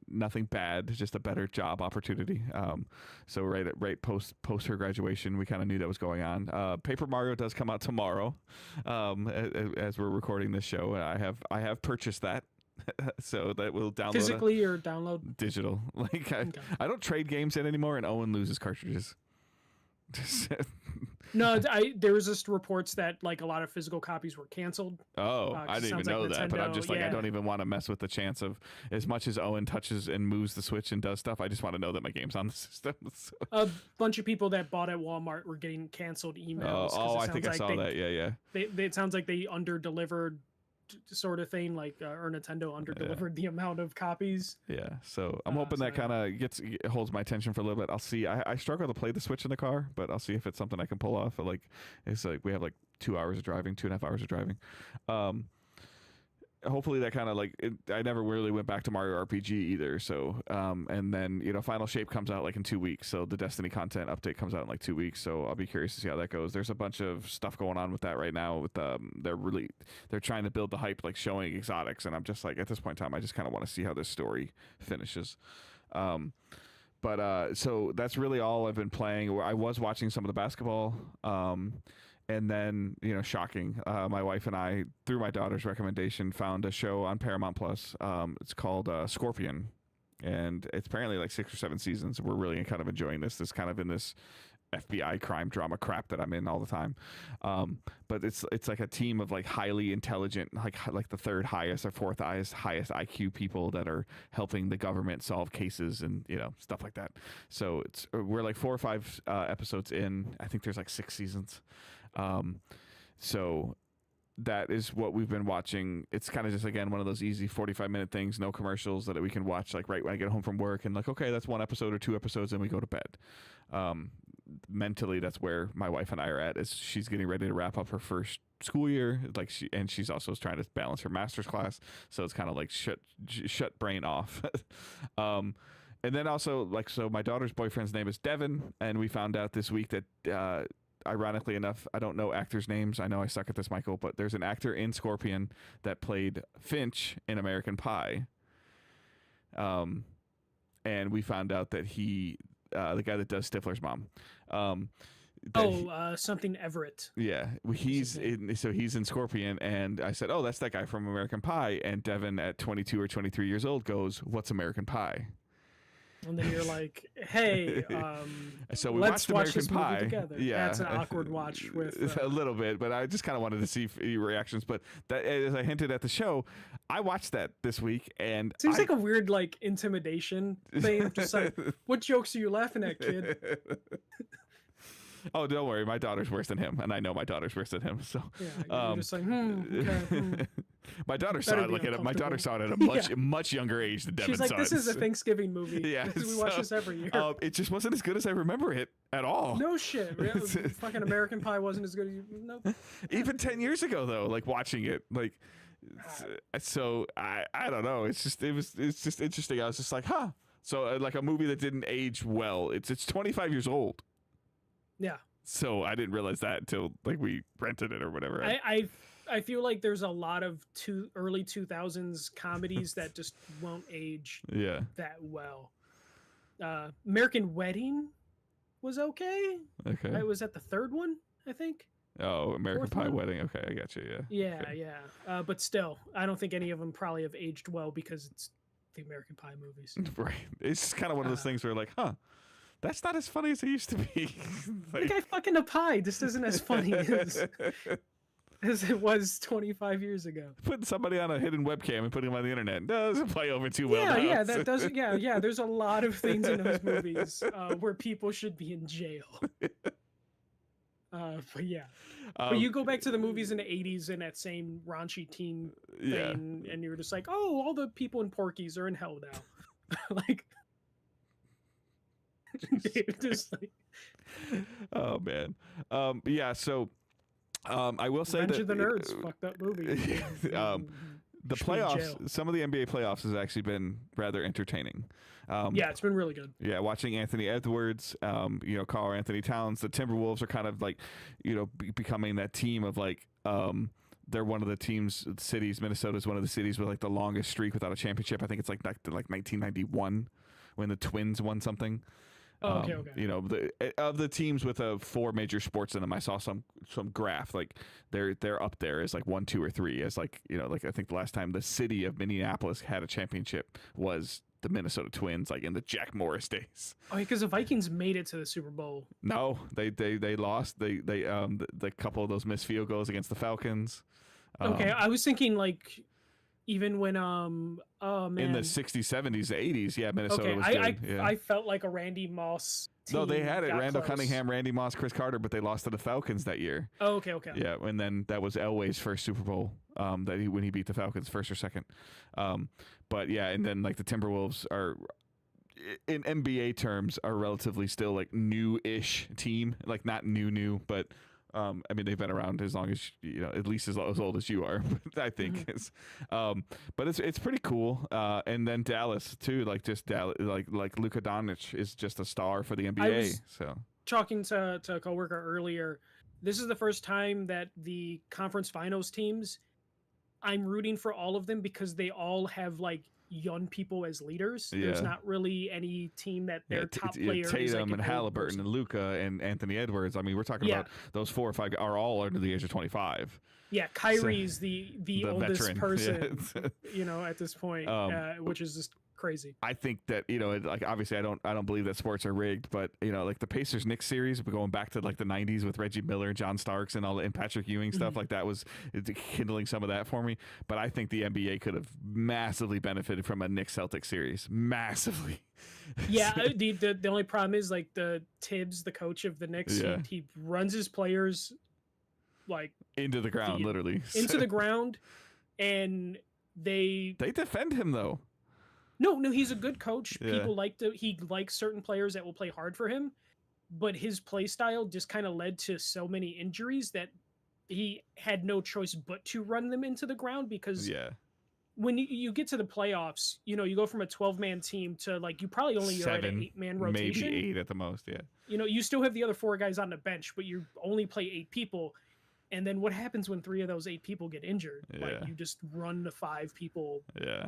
Nothing bad, just a better job opportunity. So right post her graduation, we kind of knew that was going on. Paper Mario does come out tomorrow, as we're recording this show. I have purchased that. So that will download physically or download digital. Like I don't trade games in anymore, and Owen loses cartridges. No, there was just reports that like a lot of physical copies were canceled. Oh, I didn't even know that, but I'm just like, I don't even want to mess with the chance of, as much as Owen touches and moves the Switch and does stuff, I just want to know that my game's on the system. So. A bunch of people that bought at Walmart were getting canceled emails. I think I saw that. Yeah. It sounds like they under-delivered sort of thing, like or Nintendo under-delivered the amount of copies. Yeah, so I'm hoping that kind of holds my attention for a little bit. I'll see. I struggle to play the Switch in the car, but I'll see if it's something I can pull off. Like it's like we have like 2 hours of driving, 2.5 hours of driving. Hopefully that kind of like I never really went back to Mario RPG either. So and then Final Shape comes out like in 2 weeks. So the Destiny content update comes out in like 2 weeks. So I'll be curious to see how that goes. There's a bunch of stuff going on with that right now. With they're trying to build the hype, like showing exotics, and I'm just like at this point in time I just kind of want to see how this story finishes. But so that's really all I've been playing. I was watching some of the basketball. And then, shocking, my wife and I, through my daughter's recommendation, found a show on Paramount Plus. It's called Scorpion, and it's apparently like 6 or 7 seasons. We're really kind of enjoying this. This kind of in this FBI crime drama crap that I'm in all the time. But it's like a team of like highly intelligent, like the third highest or fourth highest IQ people that are helping the government solve cases and stuff like that. So we're like 4 or 5 episodes in. I think there's like 6 seasons. So that is what we've been watching. It's kind of just, again, one of those easy 45-minute things, no commercials, that we can watch like right when I get home from work and like, okay, that's 1 episode or 2 episodes and we go to bed. Mentally, that's where my wife and I are at. Is she's getting ready to wrap up her first school year, like she's also trying to balance her master's class. So it's kind of like shut brain off. And then also so my daughter's boyfriend's name is Devin, and we found out this week that, ironically enough, I don't know actors' names. I know I suck at this, Michael, but there's an actor in Scorpion that played Finch in American Pie. And we found out that he, the guy that does Stifler's mom. Something Everett. Yeah, he's in Scorpion, and I said, oh, that's that guy from American Pie. And Devin, at 22 or 23 years old, goes, what's American Pie? And then you're like, hey, so we let's watch this Pie movie together. Yeah, that's an awkward watch with a little bit, but I just kind of wanted to see reactions. But that, as I hinted at the show, I watched that this week, and seems like a weird like intimidation thing. Just like, what jokes are you laughing at, kid? Oh, don't worry, my daughter's worse than him, and I know my daughter's worse than him. So yeah, you're just like, okay. My daughter saw it. My daughter saw it at a much younger age than Devin saw it. She's like, this is a Thanksgiving movie. Yeah, we watch this every year. It just wasn't as good as I remember it at all. No shit. Really? Fucking American Pie wasn't as good as you. No. Even 10 years ago, though, like watching it, like, so I don't know. It's just interesting. I was just like, huh. So like a movie that didn't age well. It's 25 years old. Yeah. So I didn't realize that until like we rented it or whatever. I feel like there's a lot of early 2000s comedies that just won't age that well. American Wedding was okay. Okay. I was at the 3rd one, I think. Oh, American Pie Wedding. Okay, I got you. Yeah. Yeah, okay. Yeah. But still, I don't think any of them probably have aged well because it's the American Pie movies. Right. It's just kind of one of those things where like, huh, that's not as funny as it used to be. Like, I fucking a pie. This isn't as funny as it was 25 years ago. Putting somebody on a hidden webcam and putting them on the internet doesn't play over too well. Yeah, that does. Yeah. There's a lot of things in those movies where people should be in jail. But yeah. But you go back to the movies in the 80s and that same raunchy teen thing, and you're just like, oh, all the people in Porky's are in hell now. Like, just like, oh man, yeah. So, I will say Revenge that of the Nerds, fucked up movie. The playoffs, some of the NBA playoffs has actually been rather entertaining. Yeah, it's been really good. Yeah, watching Anthony Edwards, Karl Anthony Towns, the Timberwolves are kind of like, becoming that team of like, they're one of the cities. Minnesota is one of the cities with like the longest streak without a championship. I think it's like 1991 when the Twins won something. Oh, okay. Of the teams with 4 major sports in them, I saw some graph like they're up there as like 1, 2, or 3 as like like I think the last time the city of Minneapolis had a championship was the Minnesota Twins, like in the Jack Morris days. Oh, because the Vikings made it to the Super Bowl. No, they lost. The couple of those missed field goals against the Falcons. Okay, I was thinking like Even when oh man, in the 60s, 70s, 80s, yeah, Minnesota okay, was good. I felt like a Randy Moss team. No, they had it. Randall close. Cunningham, Randy Moss, Chris Carter, but they lost to the Falcons that year. Oh, okay. Yeah, and then that was Elway's first Super Bowl. When he beat the Falcons, first or second. But yeah, and then like the Timberwolves are, in NBA terms, are relatively still like new-ish team. Like not new, but I mean they've been around as long as at least as old as you are. I think. Mm-hmm. But it's pretty cool. And then Dallas too, like just Dallas, like Luka Doncic is just a star for the NBA. So talking to a coworker earlier, this is the first time that the conference finals teams, I'm rooting for all of them because they all have like young people as leaders. Yeah. There's not really any team that their top player Tatum is like and Halliburton and Luka and Anthony Edwards. I mean, we're talking about those 4 or 5 are all under the age of 25. Yeah, Kyrie's the oldest veteran person, at this point, which is just crazy. I think that like obviously I don't believe that sports are rigged, but like the Pacers Knicks series, going back to like the 90s with Reggie Miller, John Starks, and Patrick Ewing stuff, like that was kindling some of that for me. But I think the NBA could have massively benefited from a Knicks Celtics series, massively. Yeah, the only problem is like the Tibbs, the coach of the Knicks, he runs his players like into the ground, literally into the ground, and they defend him though. No, he's a good coach. Yeah. People he likes certain players that will play hard for him, but his play style just kind of led to so many injuries that he had no choice but to run them into the ground because when you get to the playoffs, you go from a 12-man team to like you probably only 7, are at an 8-man rotation. Maybe 8 at the most, yeah. You still have the other 4 guys on the bench, but you only play 8 people. And then what happens when 3 of those 8 people get injured? Yeah. Like you just run to 5 people. Yeah.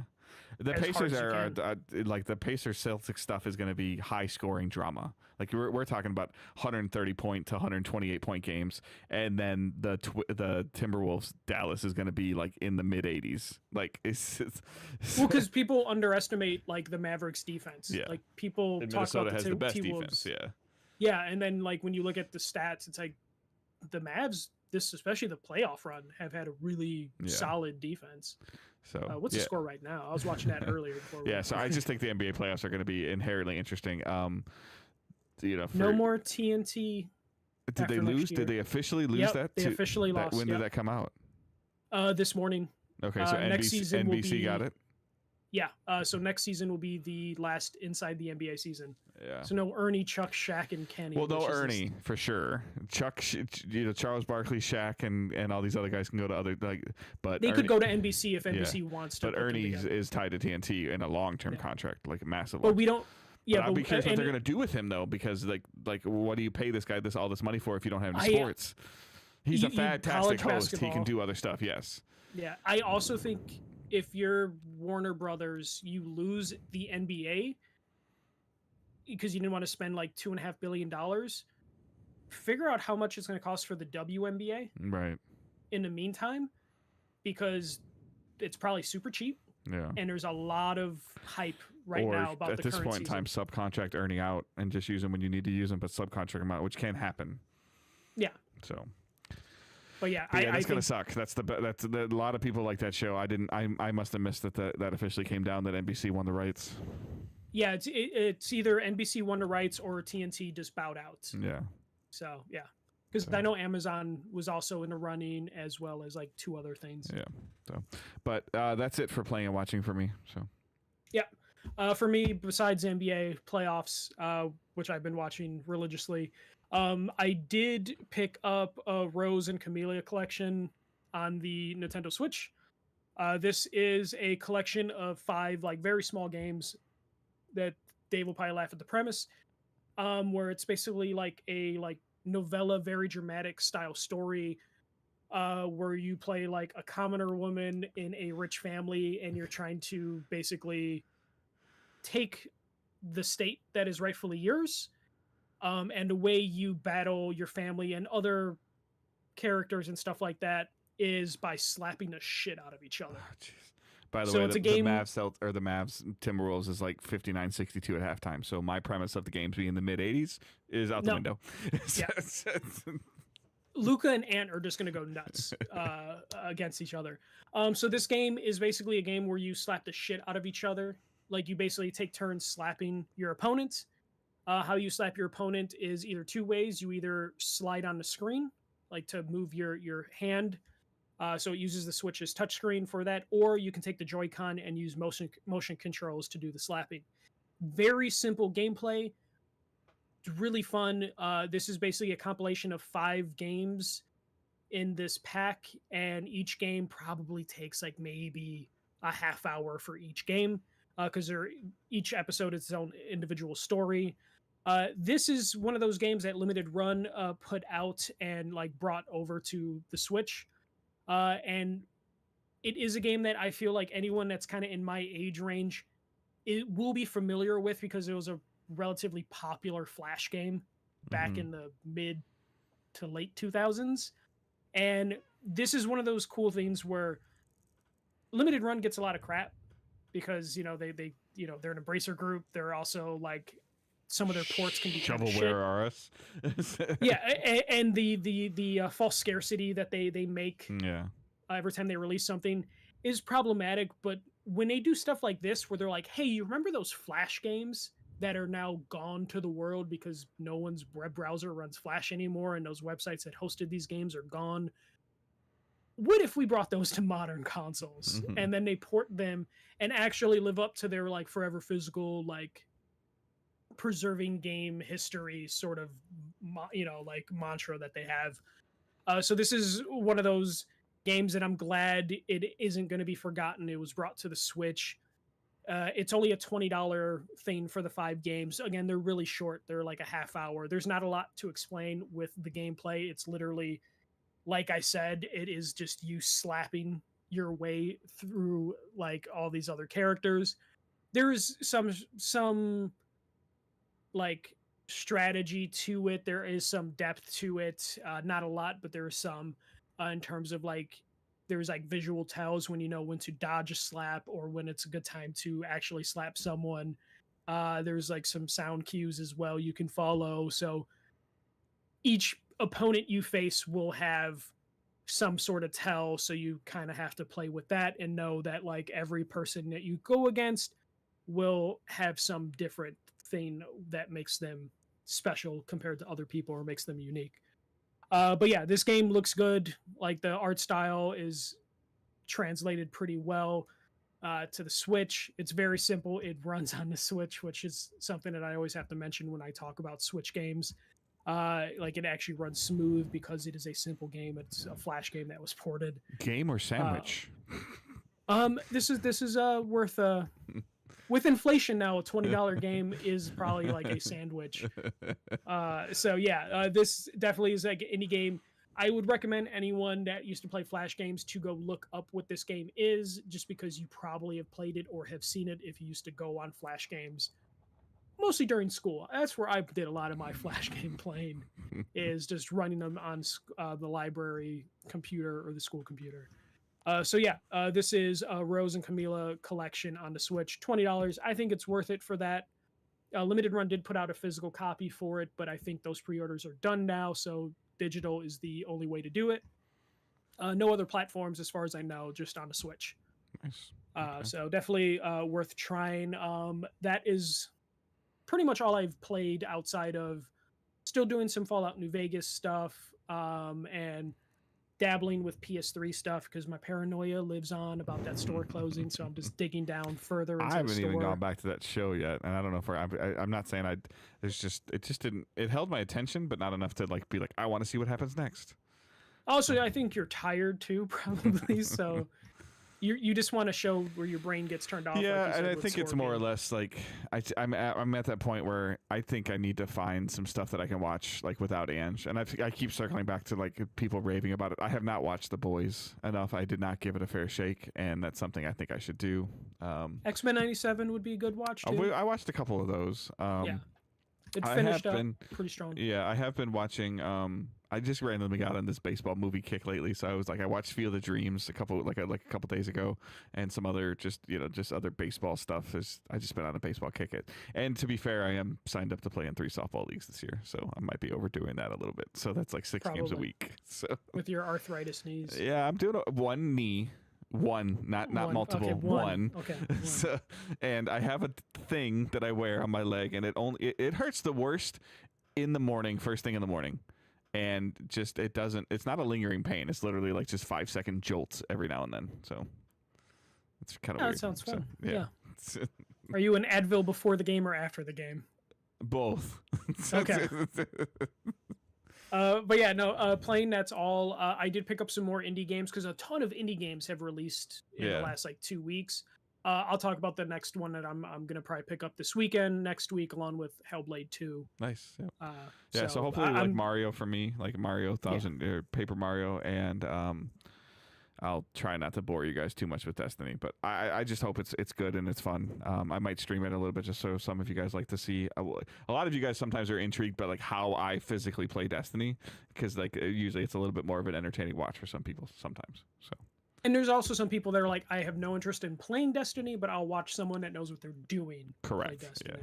The Pacers are like the Pacers Celtics stuff is going to be high scoring drama. Like we're talking about 130 point to 128 point games, and then the Timberwolves Dallas is going to be like in the mid 80s. Like it's well, because people underestimate like the Mavericks defense. Yeah. Like people and talk Minnesota about has the best defense. Yeah. Yeah, and then like when you look at the stats, it's like the Mavs, especially the playoff run, have had a really solid defense. So what's the score right now? I was watching that earlier. So I just think the NBA playoffs are going to be inherently interesting. No more TNT. Did they lose? Did they officially lose that? They officially lost. When did that come out? This morning. Okay, so next season NBC got it? Yeah, so next season will be the last inside the NBA season. Yeah. So no Ernie, Chuck, Shaq, and Kenny. Well, no Ernie for sure. Chuck, Charles Barkley, Shaq, and all these other guys can go to other but they could go to NBC if NBC wants to. But Ernie is tied to TNT in a long-term contract, like massive. But we don't. Yeah, but I'll be curious what they're gonna do with him though, because like what do you pay this guy all this money for if you don't have any sports? He's a fantastic host. Basketball. He can do other stuff. Yes. Yeah, I also think if you're Warner Brothers, you lose the NBA because you didn't want to spend like $2.5 billion. Figure out how much it's going to cost for the WNBA. Right. In the meantime, because it's probably super cheap. Yeah. And there's a lot of hype now about the current season. At this point in time, subcontract Ernie out and just use him when you need to use him, but subcontract him out, which can happen. Yeah. So. But yeah, that's gonna suck. That's a lot of people like that show. I must have missed that officially came down that NBC won the rights. Yeah, it's either NBC won the rights or TNT just bowed out. Yeah. So yeah, because I know Amazon was also in the running as well as like 2 other things. Yeah. So, but that's it for playing and watching for me. So. Yeah. For me, besides NBA playoffs, which I've been watching religiously. I did pick up a Rose and Camellia collection on the Nintendo Switch. This is a collection of 5 like very small games that Dave will probably laugh at the premise, where it's basically like a novella, very dramatic style story, where you play like a commoner woman in a rich family, and you're trying to basically take the state that is rightfully yours. And the way you battle your family and other characters and stuff like that is by slapping the shit out of each other. Oh, by the way, the Mavs Timberwolves is like 59-62 at halftime. So my premise of the games being in the mid 80s is out the window. Yeah. Luca and Ant are just going to go nuts against each other. So this game is basically a game where you slap the shit out of each other. Like you basically take turns slapping your opponent. How you slap your opponent is either two ways. You either slide on the screen, like to move your hand. So it uses the Switch's touchscreen for that, or you can take the Joy-Con and use motion controls to do the slapping. Very simple gameplay. Really fun. This is basically a compilation of 5 games in this pack, and each game probably takes like maybe a half hour for each game, because each episode is its own individual story. This is one of those games that Limited Run put out and like brought over to the Switch, and it is a game that I feel like anyone that's kind of in my age range it will be familiar with, because it was a relatively popular Flash game back in the mid to late 2000s. And this is one of those cool things where Limited Run gets a lot of crap because, they they're an Embracer group. They're also like some of their ports can be shovelware RS. Yeah, and the false scarcity that they make every time they release something is problematic. But when they do stuff like this where they're like, hey, you remember those Flash games that are now gone to the world because no one's web browser runs Flash anymore and those websites that hosted these games are gone? What if we brought those to modern consoles and then they port them and actually live up to their like forever physical, like preserving game history sort of, like mantra that they have. So this is one of those games that I'm glad it isn't going to be forgotten. It was brought to the Switch. It's only a $20 thing for the 5 games. Again, they're really short. They're like a half hour. There's not a lot to explain with the gameplay. It's literally, like I said, it is just you slapping your way through like all these other characters. There's some like strategy to it. There is some depth to it. Not a lot, but there is some in terms of like, there's like visual tells when you know when to dodge a slap or when it's a good time to actually slap someone. There's like some sound cues as well you can follow. So each opponent you face will have some sort of tell. So you kind of have to play with that and know that like every person that you go against will have some different thing that makes them special compared to other people or makes them unique. But yeah, this game looks good. Like the art style is translated pretty well to the Switch. It's very simple. It runs on the Switch, which is something that I always have to mention when I talk about Switch games. Like it actually runs smooth because it is a simple game. It's a Flash game that was ported. Game or sandwich? This is worth with inflation now, a $20 game is probably like a sandwich. So yeah, this definitely is like an indie game. I would recommend anyone that used to play Flash games to go look up what this game is, just because you probably have played it or have seen it if you used to go on Flash games, mostly during school. That's where I did a lot of my Flash game playing, is just running them on the library computer or the school computer. So yeah, this is Rose and Camilla collection on the Switch, $20. I think it's worth it for that. Limited Run did put out a physical copy for it, but I think those pre-orders are done now, so digital is the only way to do it. No other platforms as far as I know, just on the Switch. Nice. Okay. So definitely worth trying. That is pretty much all I've played outside of still doing some Fallout New Vegas stuff, and dabbling with PS3 stuff because my paranoia lives on about that store closing, so I'm just digging down further into I haven't the even gone back to that show yet, and I don't know if I'm not saying it just didn't, it held my attention, but not enough to like be like, I want to see what happens next. Also, I think you're tired too, probably, so you just want to show where your brain gets turned off. Yeah, like and I think it's more or less like I'm at that point where I think I need to find some stuff that I can watch like without Ange, and I keep circling back to like people raving about it. I have not watched The Boys enough. I did not give it a fair shake, and that's something I think I should do. X-Men '97 would be a good watch too. I watched a couple of those. Yeah. It finished up pretty strong. Yeah, I have been watching. I just randomly got on this baseball movie kick lately, so I watched Field of Dreams a couple days ago, and some other just other baseball stuff. I just been on a baseball kick it. And to be fair, I am signed up to play in 3 softball leagues this year, so I might be overdoing that a little bit. So that's like 6 games a week. So with your arthritis knees. Yeah, I'm doing one knee. One, not multiple. Okay, one. Okay. One. So, and I have a thing that I wear on my leg, and it hurts the worst in the morning, first thing in the morning, and just it's not a lingering pain. It's literally like just 5-second jolts every now and then. So it's kind of weird. That sounds fun. So, yeah. Are you an Advil before the game or after the game? Both. Okay. But yeah, no, playing that's all. I did pick up some more indie games because a ton of indie games have released in the last like 2 weeks. I'll talk about the next one that I'm gonna probably pick up this weekend, next week, along with Hellblade 2. Nice. Yeah. So hopefully, like Mario for me, like Mario or Paper Mario, and I'll try not to bore you guys too much with Destiny, but I just hope it's good and it's fun. I might stream it a little bit just so some of you guys like to see. A lot of you guys sometimes are intrigued by like how I physically play Destiny, because like usually it's a little bit more of an entertaining watch for some people sometimes. So. And there's also some people that are like, I have no interest in playing Destiny, but I'll watch someone that knows what they're doing. Correct. Yeah.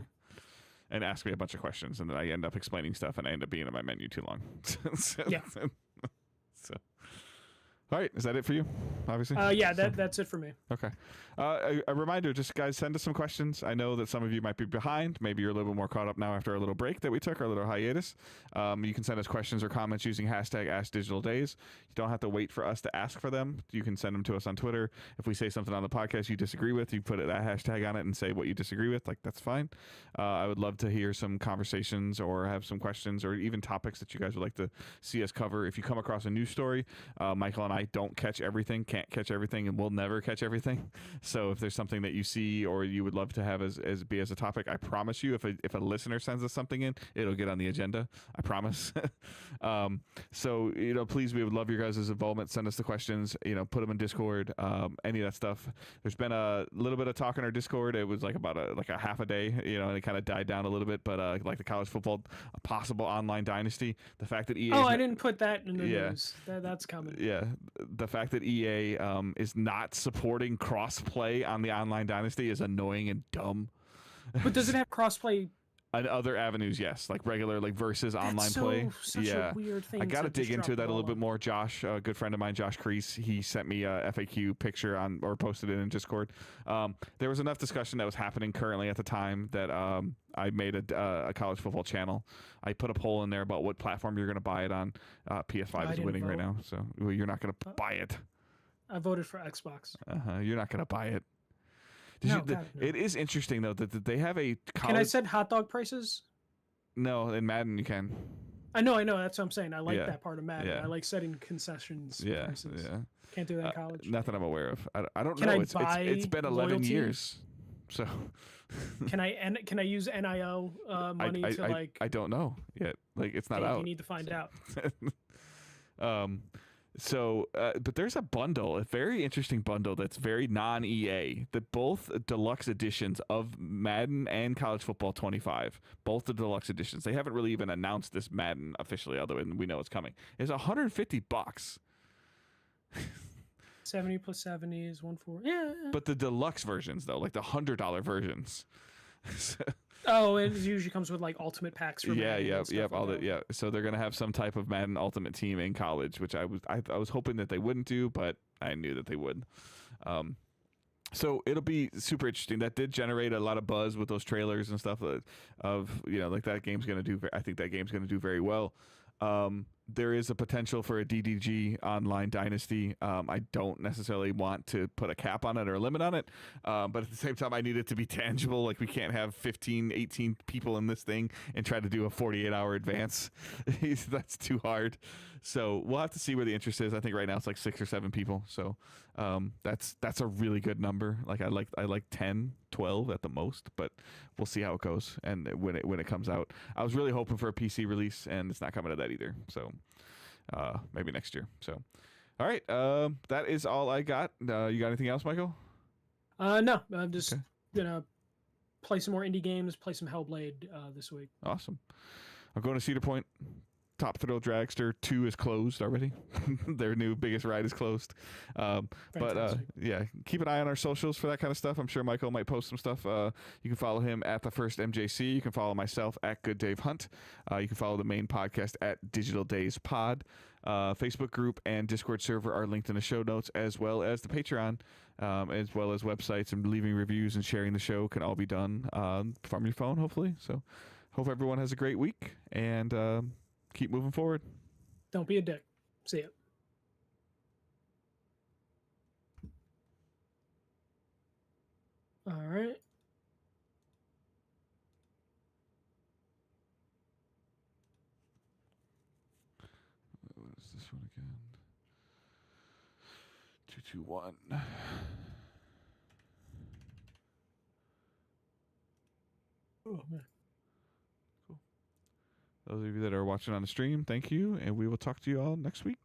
And ask me a bunch of questions, and then I end up explaining stuff, and I end up being in my menu too long. Yeah. So. All right, is that it for you? Obviously. Yeah, that's it for me. Okay. A reminder, just guys, send us some questions. I know that some of you might be behind. Maybe you're a little bit more caught up now after our little break that we took, our little hiatus. You can send us questions or comments using hashtag AskDigitalDays. You don't have to wait for us to ask for them. You can send them to us on Twitter. If we say something on the podcast you disagree with, you put that hashtag on it and say what you disagree with. Like, that's fine. I would love to hear some conversations or have some questions or even topics that you guys would like to see us cover. If you come across a news story, Michael and I don't catch everything, can't catch everything, and we'll never catch everything. So if there's something that you see or you would love to have as a topic, I promise you, if a listener sends us something in, it'll get on the agenda. I promise. So please, we would love your guys' involvement. Send us the questions. Put them in Discord. Any of that stuff. There's been a little bit of talk in our Discord. It was like about a half a day. And it kind of died down a little bit. But like the college football, a possible online dynasty. The fact that EA. Oh, I didn't put that in the news. That's coming. Yeah. The fact that EA is not supporting cross-play on the online dynasty is annoying and dumb. But does it have cross-play? And other avenues, yes, like regular, like versus online play. Such a weird thing. I got to dig into that a little bit more. Josh, a good friend of mine, Josh Crease, he sent me a FAQ picture or posted it in Discord. There was enough discussion that was happening currently at the time that I made a college football channel. I put a poll in there about what platform you're going to buy it on. PS5 is winning right now, so you're not going to buy it. I voted for Xbox. You're not going to buy it. No. It is interesting though that they have a college... Can I set hot dog prices? No, in Madden you can. I know. That's what I'm saying. I like that part of Madden. I like setting concessions. Prices. Can't do that in college. Not that I'm aware of. I don't can know. It's been 11 years. So can I use NIL money to like? I don't know yet. Like it's not out. You need to find out. So, but there's a bundle, a very interesting bundle that's very non-EA. That both deluxe editions of Madden and College Football 25, both the deluxe editions. They haven't really even announced this Madden officially, although we know it's coming. It's $150. 70 plus 70 is 140. Yeah. But the deluxe versions, though, like the $100 versions. Oh, it usually comes with like ultimate packs for Madden. All that. Yeah, so they're gonna have some type of Madden Ultimate Team in college, which I was hoping that they wouldn't do, but I knew that they would. So it'll be super interesting. That did generate a lot of buzz with those trailers and stuff of like that game's gonna do. I think that game's gonna do very well. There is a potential for a DDG online dynasty. I don't necessarily want to put a cap on it or a limit on it, but at the same time, I need it to be tangible. Like we can't have 15, 18 people in this thing and try to do a 48-hour advance. That's too hard. So we'll have to see where the interest is. I think right now it's like 6 or 7 people. So that's a really good number. Like I like 10, 12 at the most, but we'll see how it goes and when it comes out. I was really hoping for a PC release, and it's not coming to that either. So maybe next year. So all right, that is all I got. You got anything else, Michael? No, I'm just gonna play some more indie games, play some Hellblade this week. Awesome. I'm going to Cedar Point. Top Thrill Dragster 2 is closed already. Their new biggest ride is closed. But yeah, keep an eye on our socials for that kind of stuff. I'm sure Michael might post some stuff. You can follow him at The First MJC. You can follow myself at Good Dave Hunt. You can follow the main podcast at Digital Days Pod. Facebook group and Discord server are linked in the show notes, as well as the Patreon, as well as websites, and leaving reviews and sharing the show can all be done from your phone, hopefully. So hope everyone has a great week, and keep moving forward. Don't be a dick. See ya. All right. What is this one again? 221. Oh, man. Those of you that are watching on the stream, thank you, and we will talk to you all next week.